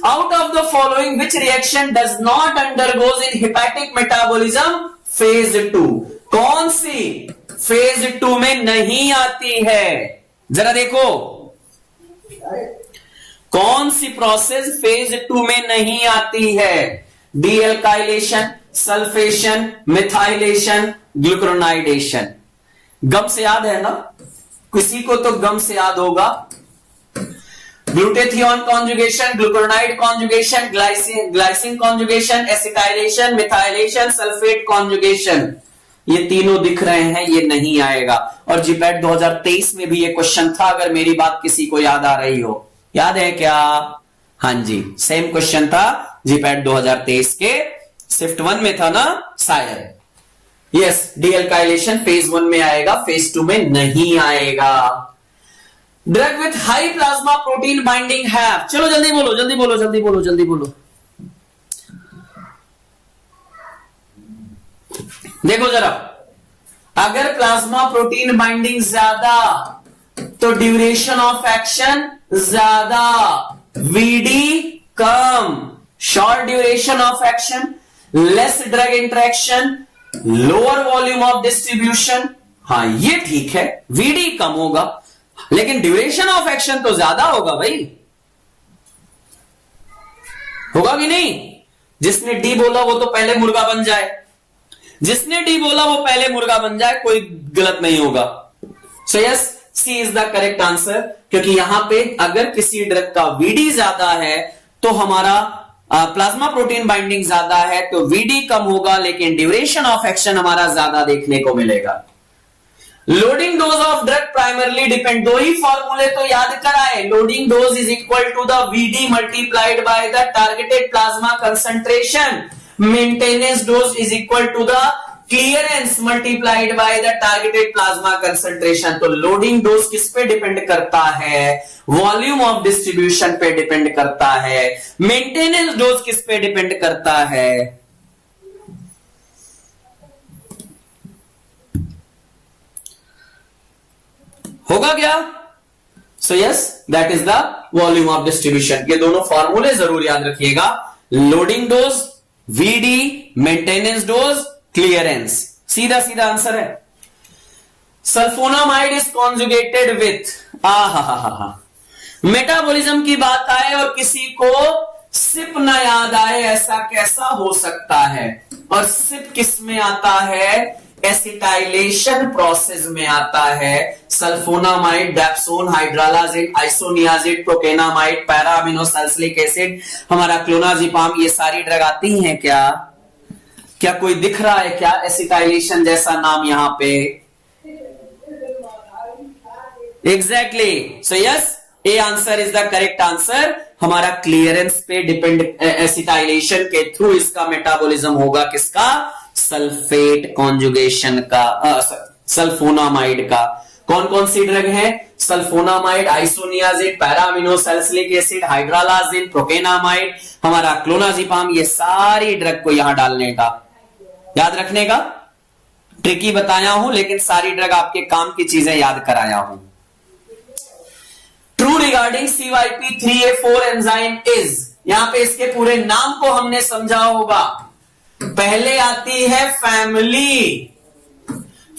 Out of the following which reaction does not undergoes in hepatic metabolism phase 2, कौन सी फेज 2 में नहीं आती है? जरा देखो, कौन सी प्रोसेस फेज 2 में नहीं आती है? डीएल्काइलेशन, सल्फेशन, मिथाइलेशन, ग्लूकुरोनाइडेशन। गम से याद है ना? किसी को तो गम से याद होगा। Glutathione conjugation, glucuronide conjugation, glycine conjugation, acetylation, methylation, sulphate conjugation. ये तीनों दिख रहे हैं, ये नहीं आएगा। और जीपैट 2023 में भी ये क्वेश्चन था, अगर मेरी बात किसी को याद आ रही हो। याद है क्या? हाँ जी, सेम क्वेश्चन था जीपैट 2023 के शिफ्ट 1 में था ना शायद। यस, डीएल्काइलेशन फेज 1 में आएगा, फेज 2 में नहीं आएगा। Drug with high plasma protein binding have, चलो जल्दी बोलो, जल्दी बोलो, जल्दी बोलो, जल्दी बोलो। देखो जरा, अगर प्लाज्मा प्रोटीन बाइंडिंग ज्यादा तो ड्यूरेशन ऑफ एक्शन ज्यादा, वीडी कम। Short duration of action, less drug interaction, lower volume of distribution. हाँ ये ठीक है, वीडी कम होगा लेकिन ड्यूरेशन ऑफ एक्शन तो ज्यादा होगा भाई। होगा कि नहीं? जिसने डी बोला वो तो पहले मुर्गा बन जाए, जिसने डी बोला वो पहले मुर्गा बन जाए, कोई गलत नहीं होगा। So yes, C is the correct answer, क्योंकि यहां पे अगर किसी ड्रग का वीडी ज्यादा है तो हमारा प्लाज्मा प्रोटीन बाइंडिंग ज्यादा है तो वीडी कम होगा, लेकिन ड्यूरेशन ऑफ एक्शन हमारा ज्यादा देखने को मिलेगा। Loading dose of drug primarily depend, दो ही फॉर्मूले तो याद कराए। Loading dose is equal to the VD multiplied by the targeted plasma concentration. Maintenance dose is equal to the clearance multiplied by the targeted plasma concentration. तो loading dose किस पे depend करता है? वॉल्यूम ऑफ डिस्ट्रीब्यूशन पे depend करता है। Maintenance dose किस पे डिपेंड करता है? होगा क्या? So yes, that is the volume of distribution. ये दोनों फॉर्मूले जरूर याद रखिएगा। Loading dose, VD, maintenance dose, clearance. सीधा सीधा आंसर है। Sulfonamide is conjugated with, metabolism की बात आए और किसी को सिप ना याद आए, ऐसा कैसा हो सकता है? और सिप किस में आता है? एसिटाइलेशन प्रोसेस में आता है। Sulphonamide, dapsone, hydralazine, isoniazid, procainamide, para amino salicylic acid, हमारा क्लोनाजिपाम, ये सारी ड्रग आती हैं क्या? क्या कोई दिख रहा है क्या एसिटाइलेशन जैसा नाम यहां पे? Exactly. So yes, A answer is the correct answer. हमारा क्लियरेंस पे डिपेंड, एसिटाइलेशन के थ्रू इसका मेटाबॉलिज्म होगा। किसका? सल्फेट कॉन्जुगेशन का, सल्फोनामाइड का। कौन कौन सी ड्रग है? Sulphonamide, isoniazid, para amino salicylic acid, hydralazine, procainamide, हमारा क्लोनाजिपाम, ये सारी ड्रग को यहां डालने का, याद रखने का। ट्रिकी बताया हूं लेकिन सारी ड्रग आपके काम की चीजें याद कराया हूं। True regarding CYP3A4 enzyme is, यहां पे इसके पूरे नाम को हमने समझा होगा। पहले आती है फैमिली,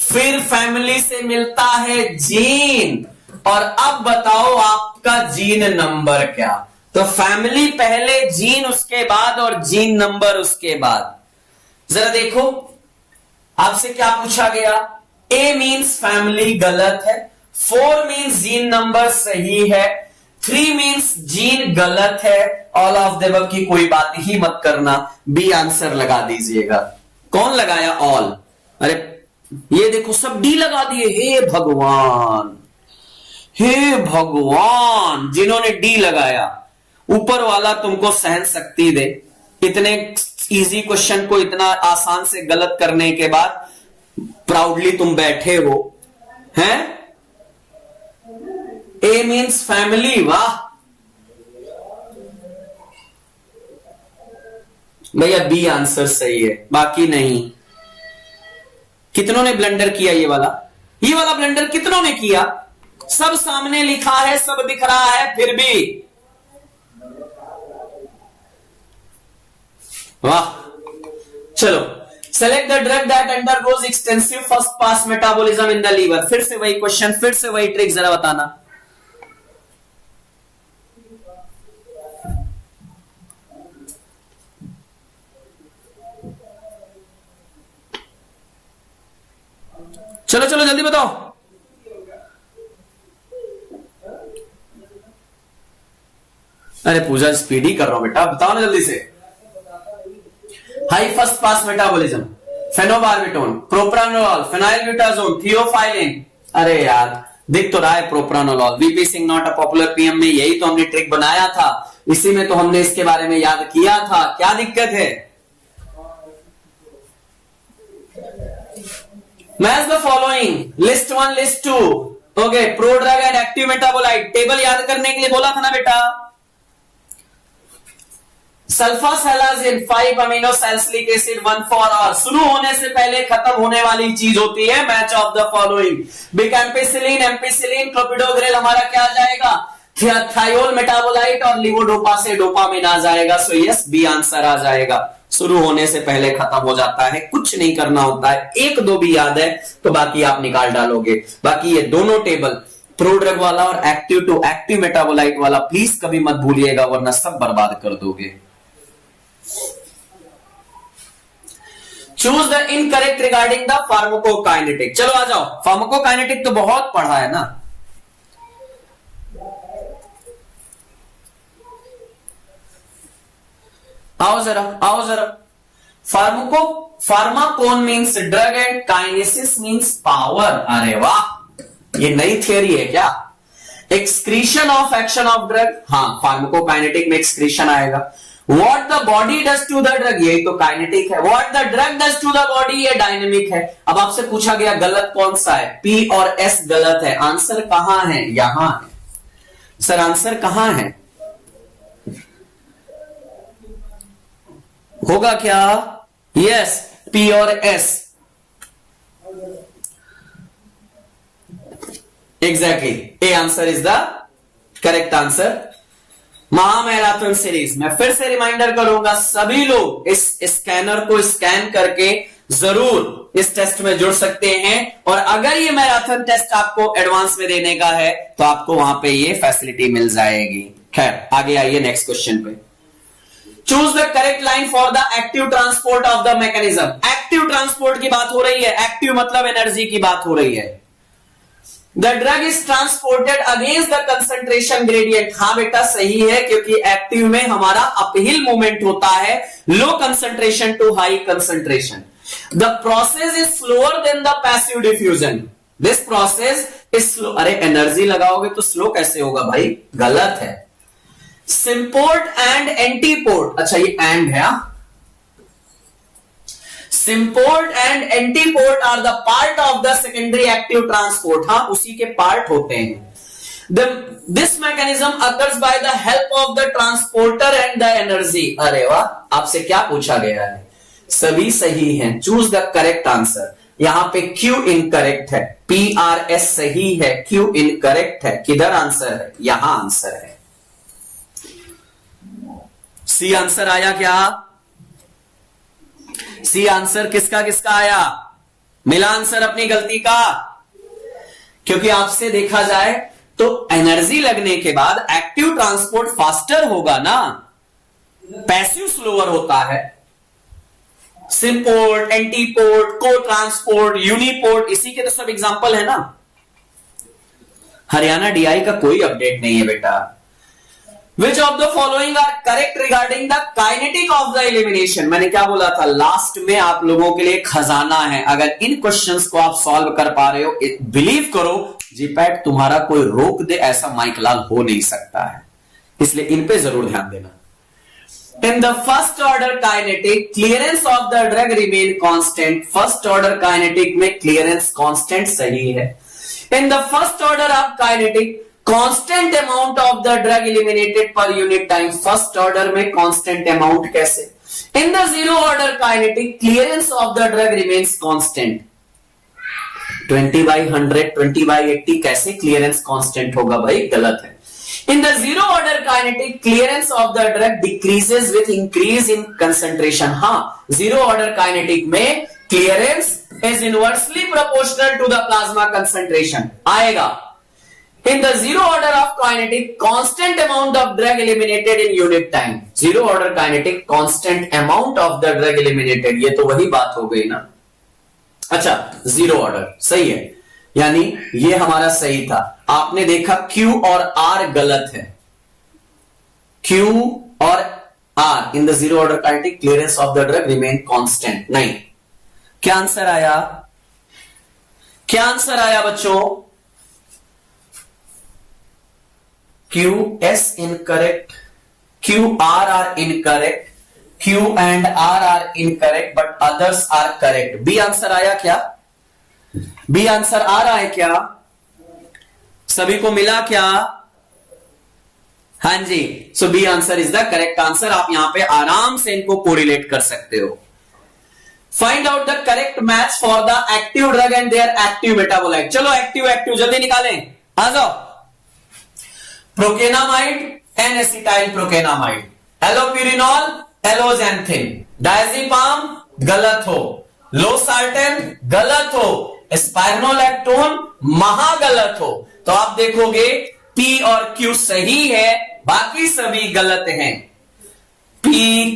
फिर फैमिली से मिलता है जीन, और अब बताओ आपका जीन नंबर क्या? तो फैमिली पहले, जीन उसके बाद, और जीन नंबर उसके बाद। जरा देखो, आपसे क्या पूछा गया? A मीन्स फैमिली गलत है, 4 मीन्स जीन नंबर सही है, 3 मीन्स जीन गलत है। ऑल ऑफ द अबव की कोई बात ही मत करना, बी आंसर लगा दीजिएगा। कौन लगाया ऑल? अरे ये देखो सब डी लगा दिए। हे भगवान, हे भगवान, जिन्होंने डी लगाया, ऊपर वाला तुमको सहन शक्ति दे। इतने इजी क्वेश्चन को इतना आसान से गलत करने के बाद प्राउडली तुम बैठे हो, हैं? ए मीन्स फैमिली, वाह भैया, बी आंसर सही है, बाकी नहीं। कितनों ने ब्लंडर किया? ये वाला ब्लंडर कितनों ने किया? सब सामने लिखा है, सब दिख रहा है, फिर भी वाह। चलो, select the drug that undergoes extensive first pass metabolism in the liver. फिर से वही क्वेश्चन, फिर से वही ट्रिक, जरा बताना। चलो चलो जल्दी बताओ। अरे पूजा स्पीड ही कर रहा हूं बेटा, बताओ ना जल्दी से। High first pass metabolism, phenobarbitone, propranolol, phenylbutazone, theophylline. अरे यार दिख तो रहा है propranolol. VP Singh not a popular PM में यही तो हमने ट्रिक बनाया था, इसी में तो हमने इसके बारे में याद किया था। क्या दिक्कत है? Match the following, list 1 list 2। Okay, prodrug and active metabolite table याद करने के लिए बोला था ना बेटा। सल्फासेलाजिन 5 amino salicylic acid 1 for all, शुरू होने से पहले खत्म होने वाली चीज होती है। Match of the following, bacampicillin, ampicillin, clopidogrel हमारा क्या आ जाएगा? थियोल मेटाबोलाइट, और लिवोडोपा से डोपामिन आ जाएगा। सो यस, बी आंसर आ जाएगा। शुरू होने से पहले खत्म हो जाता है, कुछ नहीं करना होता है। एक दो भी याद है तो बाकी आप निकाल डालोगे। बाकी ये दोनों टेबल, प्रोड्रग वाला और एक्टिव टू एक्टिव मेटाबोलाइट वाला, प्लीज कभी मत भूलिएगा वरना सब बर्बाद कर दोगे। Choose the incorrect regarding the pharmacokinetic. चलो आ जाओ, फार्माकोकाइनेटिक तो बहुत पढ़ा है ना। आओ जरा, आओ जरा। Pharmacon means drug and kinesis means power. अरे वाह, ये नई थियरी है क्या? Excretion of action of drug, हाँ फार्माकोकाइनेटिक में एक्सक्रीशन आएगा। What the body does to the drug, यही तो काइनेटिक है। What the drug does to the body, ये डायनेमिक है। अब आपसे पूछा गया गलत कौन सा है? P और S गलत है। आंसर कहां है? यहां है। सर आंसर कहां है? होगा क्या? यस, P और S। Exactly, A answer is the correct answer. महामैराथन सीरीज में फिर से रिमाइंडर करूंगा, सभी लोग इस स्कैनर को स्कैन करके जरूर इस टेस्ट में जुड़ सकते हैं। और अगर ये मैराथन टेस्ट आपको एडवांस में देने का है तो आपको वहां पे ये फैसिलिटी मिल जाएगी। खैर आगे आइए नेक्स्ट क्वेश्चन पे। Choose the correct line for the active transport of the mechanism. Active transport की बात हो रही है, एक्टिव मतलब एनर्जी की बात हो रही है। The drug is transported against the concentration gradient। हाँ बेटा सही है, क्योंकि एक्टिव में हमारा अपहिल मूवमेंट होता है, low concentration to high concentration. The process is slower than the passive diffusion। This process is slow। अरे एनर्जी लगाओगे तो स्लो कैसे होगा भाई? गलत है। सिंपोर्ट एंड एंटीपोर्ट, अच्छा ये एंड है। Symport and antiport are the part of the secondary active transport। हाँ उसी के पार्ट होते हैं। This mechanism occurs by the help of the transporter and the energy। अरे वाह, आपसे क्या पूछा गया है? सभी सही हैं। Choose the correct answer. यहां पे Q इनकरेक्ट है, PRS सही है, Q इनकरेक्ट है। किधर आंसर है? यहां आंसर है। सी आंसर आया क्या? सी आंसर किसका किसका आया? मिला आंसर अपनी गलती का? क्योंकि आपसे देखा जाए तो एनर्जी लगने के बाद एक्टिव ट्रांसपोर्ट फास्टर होगा ना, पैसिव स्लोअर होता है। सिंपोर्ट, एंटीपोर्ट, को ट्रांसपोर्ट, यूनिपोर्ट, इसी के तो सब एग्जांपल है ना। हरियाणा डीआई का कोई अपडेट नहीं है बेटा। Which of the following are correct regarding the kinetic of the elimination? मैंने क्या बोला था? लास्ट में आप लोगों के लिए खजाना है। अगर इन क्वेश्चंस को आप सॉल्व कर पा रहे हो, बिलीव करो जीपैट तुम्हारा कोई रोक दे ऐसा माइकलाल हो नहीं सकता है। इसलिए इन पे जरूर ध्यान देना। In the first order kinetic, clearance of the drug remain constant। First order kinetic में क्लियरेंस कांस्टेंट सही है। In the first order of kinetic, constant amount of the drug eliminated per unit time. First order में constant amount कैसे? In the zero order kinetic, clearance of the drug remains constant. 20/100, 20/80 कैसे clearance constant होगा भाई? गलत है। In the zero order kinetic, clearance of the drug decreases with increase in concentration. हाँ, zero order kinetic में clearance is inversely proportional to the plasma concentration आएगा। In the zero order of kinetic, constant amount of drug eliminated in unit time। Zero order kinetic, constant amount of the drug eliminated, ये तो वही बात हो गई ना। अच्छा, zero order सही है, यानी ये हमारा सही था। आपने देखा Q और R गलत है। Q और R in the zero order kinetic clearance of the drug remain constant, नहीं। क्या आंसर आया? क्या आंसर आया बच्चों? Q S incorrect, Q R are incorrect, Q and R are incorrect, but others are correct. B answer आया क्या? B answer आ रहा है क्या? सभी को मिला क्या? हाँ जी, so B answer is the correct answer. आप यहां पे आराम से इनको कोरिलेट कर सकते हो। Find out the correct match for the active drug and their active metabolite. चलो एक्टिव एक्टिव जल्दी निकालें, आ जाओ। Procainamide N acetyl procainamide, allopurinol, alloxanthine, diazepam गलत हो, लोसार्टेन गलत हो, स्पाइरोलैक्टोन महागलत हो। तो आप देखोगे P और Q सही है, बाकी सभी गलत हैं। P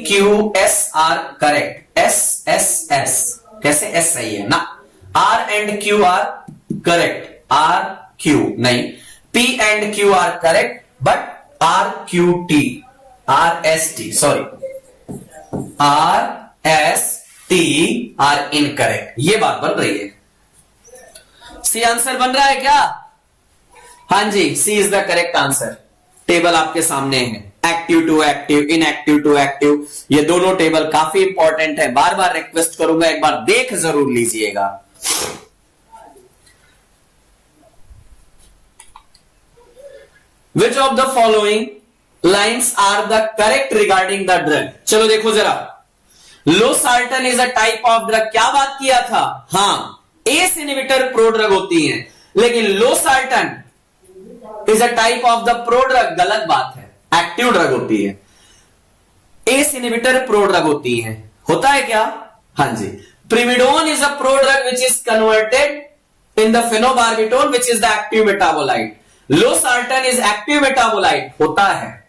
Q S are correct, S S S कैसे S सही है ना, R and Q are correct, R Q नहीं, P and Q are correct but R Q T R S T sorry R S T are incorrect, ये बात बन रही है। सी आंसर बन रहा है क्या? हाँ जी, C is the correct answer. Table आपके सामने है, active to active, inactive to active, ये दोनों टेबल काफी इंपॉर्टेंट है। बार बार रिक्वेस्ट करूंगा, एक बार देख जरूर लीजिएगा। Which of the following lines are the correct regarding the drug? चलो देखो जरा, losartan is a type of drug, क्या बात किया था? हाँ, एस इनहिबिटर प्रोड्रग होती हैं, लेकिन losartan is a type of the prodrug, गलत बात है, एक्टिव ड्रग होती है। एस इनहिबिटर प्रोड्रग होती है, होता है क्या? हाँ जी। Primidone is a prodrug which is converted in the phenobarbitone which is the active metabolite. Losartan is active metabolite, होता है।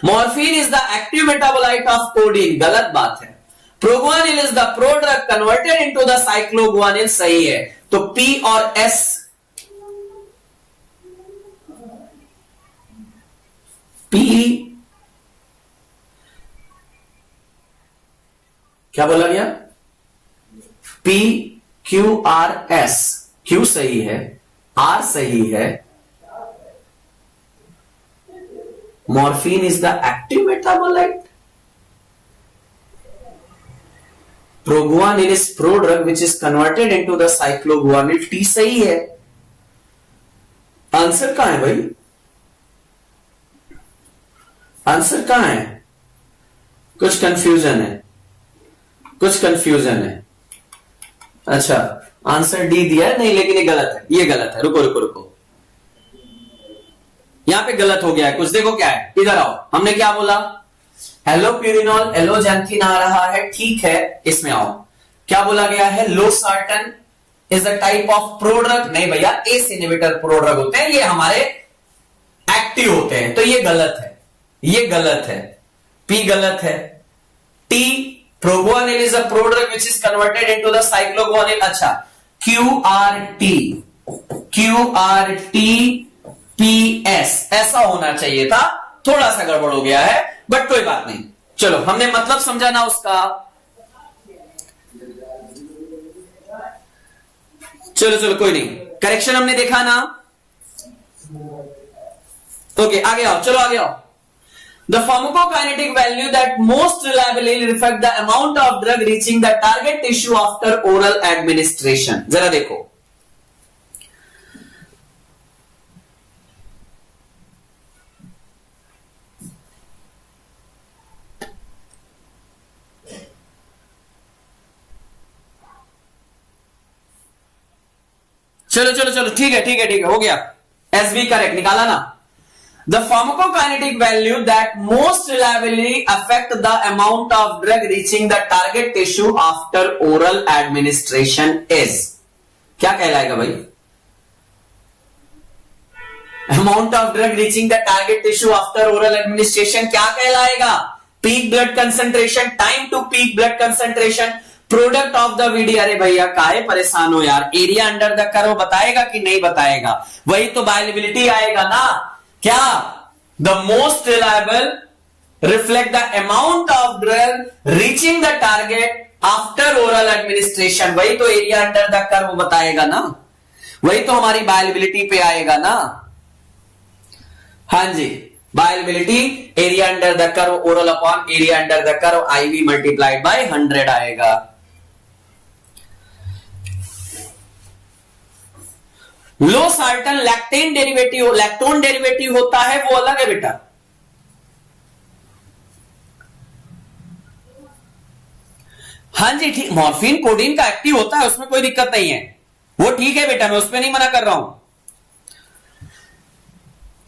Morphine is the active metabolite of codeine, गलत बात है। Proguanil is the prodrug converted into the cycloguanil, सही है। तो P और S P क्या बोला गया? P Q R S, Q सही है, R सही है। Morphine is the active metabolite, proguanil is prodrug which is converted into the cycloguanil, T सही है। आंसर कहां है भाई? आंसर कहां है? कुछ कंफ्यूजन है, कुछ कंफ्यूजन है। अच्छा, आंसर डी दिया है, नहीं लेकिन ये गलत है, ये गलत है। रुको रुको रुको, यहां पे गलत हो गया है कुछ। देखो क्या है, इधर आओ। हमने क्या बोला? एलोप्यूरिनॉल, एलोजेंथिन आ रहा है, ठीक है, इसमें आओ। क्या बोला गया है? Losartan is a type of prodrug, नहीं भैया, एस इनहिबिटर प्रोड्रग होते हैं, ये हमारे एक्टिव होते हैं, तो ये गलत है, ये गलत है। P गलत है। T proguanil is a prodrug which is converted into the cycloguanil. अच्छा, QRT, QRT PS ऐसा होना चाहिए था, थोड़ा सा गड़बड़ हो गया है, बट कोई बात नहीं। चलो, हमने मतलब समझा ना उसका। चलो चलो कोई नहीं, करेक्शन हमने देखा ना। ओके, आगे आओ, चलो आगे आओ। The pharmacokinetic value that most reliably reflect the amount of drug reaching the target tissue after oral administration. जरा देखो, चलो चलो चलो, ठीक है ठीक है ठीक है, हो गया। एस बी करेक्ट निकाला ना। The pharmacokinetic value that most reliably affect the amount of drug reaching the target tissue after oral administration is, क्या कहलाएगा भाई? Amount of drug reaching the target tissue after oral administration क्या कहलाएगा? Peak blood concentration, time to peak blood concentration, product of the VD, अरे भैया काहे परेशान हो यार, एरिया अंडर द कर्व बताएगा कि नहीं बताएगा, वही तो बायलेबिलिटी आएगा ना। क्या the most reliable reflect the amount of drug reaching the target after oral administration, वही तो एरिया अंडर द कर्व बताएगा ना, वही तो हमारी बायलेबिलिटी पे आएगा ना। हाँ जी, bioavailability area under the curve oral upon area under the curve IV multiplied by 100 आएगा। Losartan lactone derivative, lactone derivative होता है वो अलग है बेटा। हाँ जी ठीक, मॉर्फिन कोडीन का एक्टिव होता है, उसमें कोई दिक्कत नहीं है, वो ठीक है बेटा, मैं उस पर नहीं मना कर रहा हूं।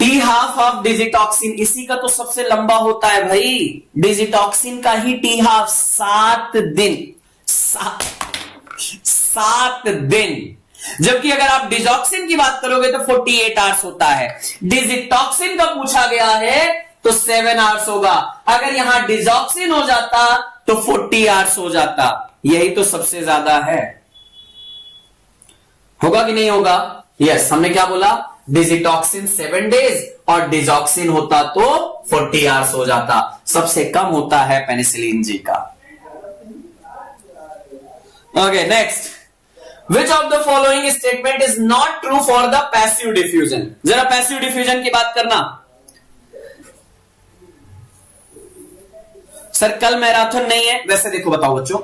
टी हाफ ऑफ डिजिटॉक्सिन, इसी का तो सबसे लंबा होता है भाई, डिजिटॉक्सिन का ही टी हाफ 7 दिन, 7 दिन। जबकि अगर आप डिजॉक्सिन की बात करोगे तो 48 आवर्स होता है। डिजिटॉक्सिन का पूछा गया है तो 7 आवर्स होगा, अगर यहां डिजॉक्सिन हो जाता तो 40 आवर्स हो जाता, यही तो सबसे ज्यादा है। होगा कि नहीं होगा? यस, हमने क्या बोला, डिजिटॉक्सिन 7 डेज और डिजॉक्सिन होता तो 40 आवर्स हो जाता, सबसे कम होता है पेनिसिलिन जी का। Okay next, which of the following statement is not true for the passive diffusion, जरा पैसिव डिफ्यूजन की बात करना। सर कल मैराथन नहीं है, वैसे देखो बताओ बच्चों,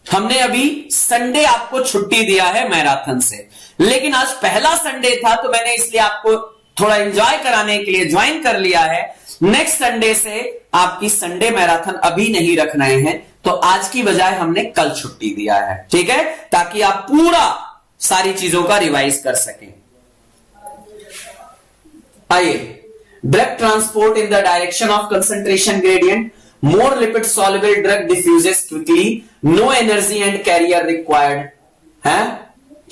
हमने अभी संडे आपको छुट्टी दिया है मैराथन से, लेकिन आज पहला संडे था तो मैंने इसलिए आपको थोड़ा एंजॉय कराने के लिए ज्वाइन कर लिया है। नेक्स्ट संडे से आपकी संडे मैराथन अभी नहीं रख रहे हैं, तो आज की बजाय हमने कल छुट्टी दिया है, ठीक है, ताकि आप पूरा सारी चीजों का रिवाइज कर सकें। आइए, drug transport in the direction of concentration gradient, more lipid soluble drug diffuses quickly, no energy and carrier required है,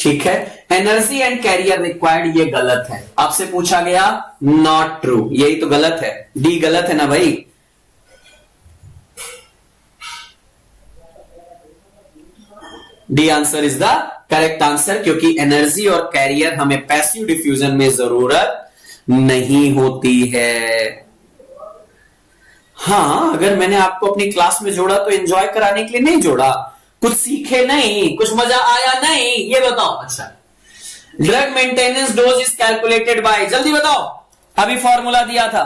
ठीक है, एनर्जी एंड कैरियर रिक्वायर्ड, ये गलत है, आपसे पूछा गया नॉट ट्रू, यही तो गलत है, डी गलत है ना भाई। D answer is the correct answer, क्योंकि एनर्जी और कैरियर हमें पैसिव डिफ्यूजन में जरूरत नहीं होती है। हाँ, अगर मैंने आपको अपनी क्लास में जोड़ा तो एंजॉय कराने के लिए नहीं जोड़ा, कुछ सीखे नहीं, कुछ मजा आया नहीं, ये बताओ। अच्छा, drug maintenance dose is calculated by, जल्दी बताओ, अभी फॉर्मूला दिया था।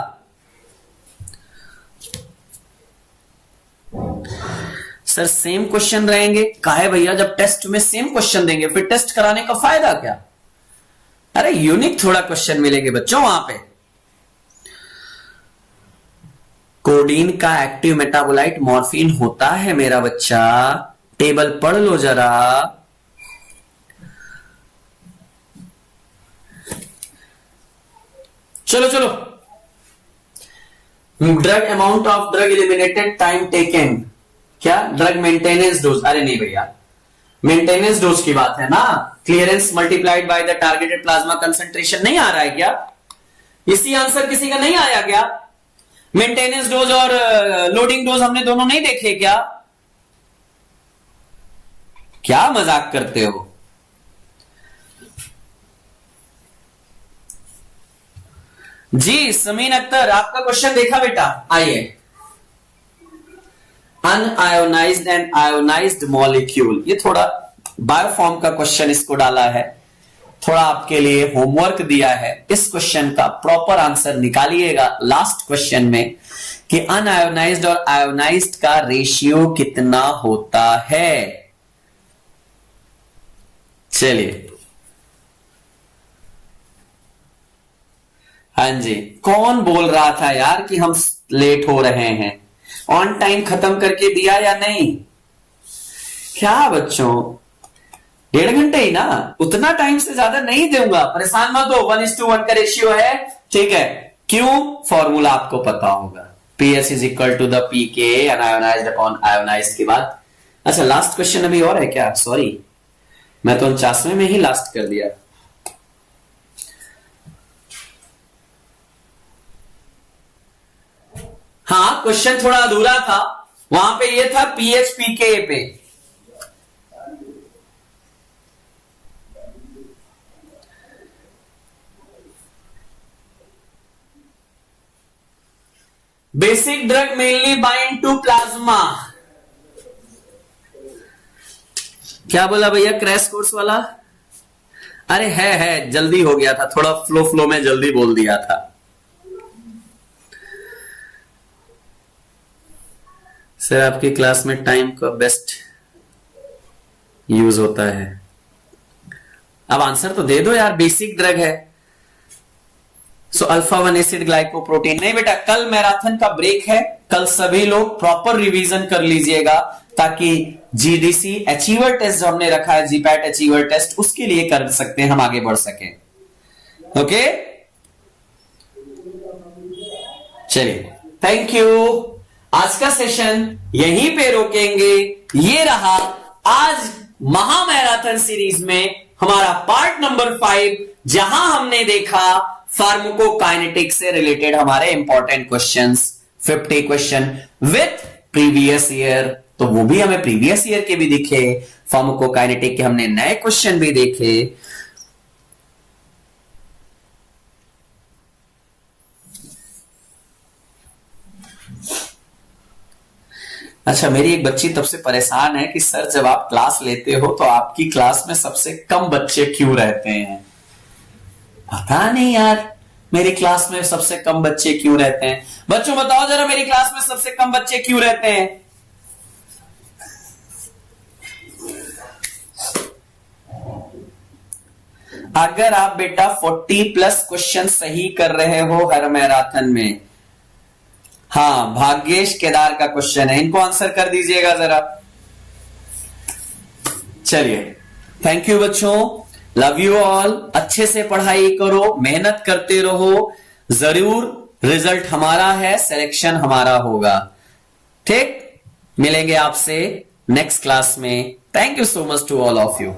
सर सेम क्वेश्चन रहेंगे, काहे भैया, जब टेस्ट में सेम क्वेश्चन देंगे फिर टेस्ट कराने का फायदा क्या? अरे यूनिक थोड़ा क्वेश्चन मिलेंगे बच्चों वहां पे। कोडीन का एक्टिव मेटाबोलाइट मॉर्फिन होता है मेरा बच्चा, टेबल पढ़ लो जरा। चलो चलो, drug amount of drug eliminated time taken, क्या ड्रग मेंटेनेंस डोज, अरे नहीं भैया, मेंटेनेंस डोज की बात है ना, clearance multiplied by the targeted plasma concentration नहीं आ रहा है क्या? इसी आंसर किसी का नहीं आया क्या? मेंटेनेंस डोज और लोडिंग डोज हमने दोनों नहीं देखे क्या? क्या मजाक करते हो? जी समीन अख्तर, आपका क्वेश्चन देखा बेटा, आइए। अनआयोनाइज्ड एंड आयोनाइज्ड मॉलिक्यूल, ये थोड़ा बायोफॉर्म का क्वेश्चन इसको डाला है, थोड़ा आपके लिए होमवर्क दिया है, इस क्वेश्चन का प्रॉपर आंसर निकालिएगा लास्ट क्वेश्चन में कि अनआयोनाइज्ड और आयोनाइज्ड का रेशियो कितना होता है। चलिए, हाँ जी, कौन बोल रहा था यार कि हम लेट हो रहे हैं? ऑन टाइम खत्म करके दिया या नहीं? क्या बच्चों, 1.5 घंटे ही ना, उतना टाइम से ज्यादा नहीं दूंगा, परेशान मत हो। 1:1 का रेशियो है, ठीक है, क्यों? फॉर्मूला आपको पता होगा, PS is equal to the PK unionized upon ionized के बाद। अच्छा, लास्ट क्वेश्चन अभी और है क्या? सॉरी, मैं तो 49वें में ही लास्ट कर दिया। हाँ, क्वेश्चन थोड़ा अधूरा था, वहां पे ये था PH PK पे, basic drug mainly bind to plasma. क्या बोला भैया क्रैश कोर्स वाला? अरे है जल्दी हो गया था, थोड़ा फ्लो में जल्दी बोल दिया था। सर आपकी क्लास में टाइम का बेस्ट यूज होता है। अब आंसर तो दे दो यार, बेसिक ड्रग है। So alpha 1 acid glycoprotein. नहीं बेटा, कल मैराथन का ब्रेक है, कल सभी लोग प्रॉपर रिवीजन कर लीजिएगा ताकि जीडीसी अचीवर टेस्ट जो हमने रखा है, जीपैट अचीवर टेस्ट, उसके लिए कर सकते हैं, हम आगे बढ़ सके। ओके चलिए, थैंक यू। आज का सेशन यहीं पे रोकेंगे। ये रहा आज महामैराथन सीरीज में हमारा पार्ट नंबर 5, जहां हमने देखा फार्माकोकाइनेटिक्स से रिलेटेड हमारे important questions, 50 question with previous year. तो वो भी हमें प्रीवियस ईयर के भी दिखे, फार्माकोकाइनेटिक के हमने नए क्वेश्चन भी देखे। अच्छा, मेरी एक बच्ची तब से परेशान है कि सर जब आप क्लास लेते हो तो आपकी क्लास में सबसे कम बच्चे क्यों रहते हैं? पता नहीं यार, मेरी क्लास में सबसे कम बच्चे क्यों रहते हैं? बच्चों बताओ जरा, मेरी क्लास में सबसे कम बच्चे क्यों रहते हैं? अगर आप बेटा 40+ क्वेश्चन सही कर रहे हो हर मैराथन में, हाँ भाग्येश केदार का क्वेश्चन है, इनको आंसर कर दीजिएगा जरा। चलिए, थैंक यू बच्चों, लव यू ऑल। अच्छे से पढ़ाई करो, मेहनत करते रहो, जरूर रिजल्ट हमारा है, सिलेक्शन हमारा होगा। ठीक, मिलेंगे आपसे नेक्स्ट क्लास में। Thank you so much to all of you.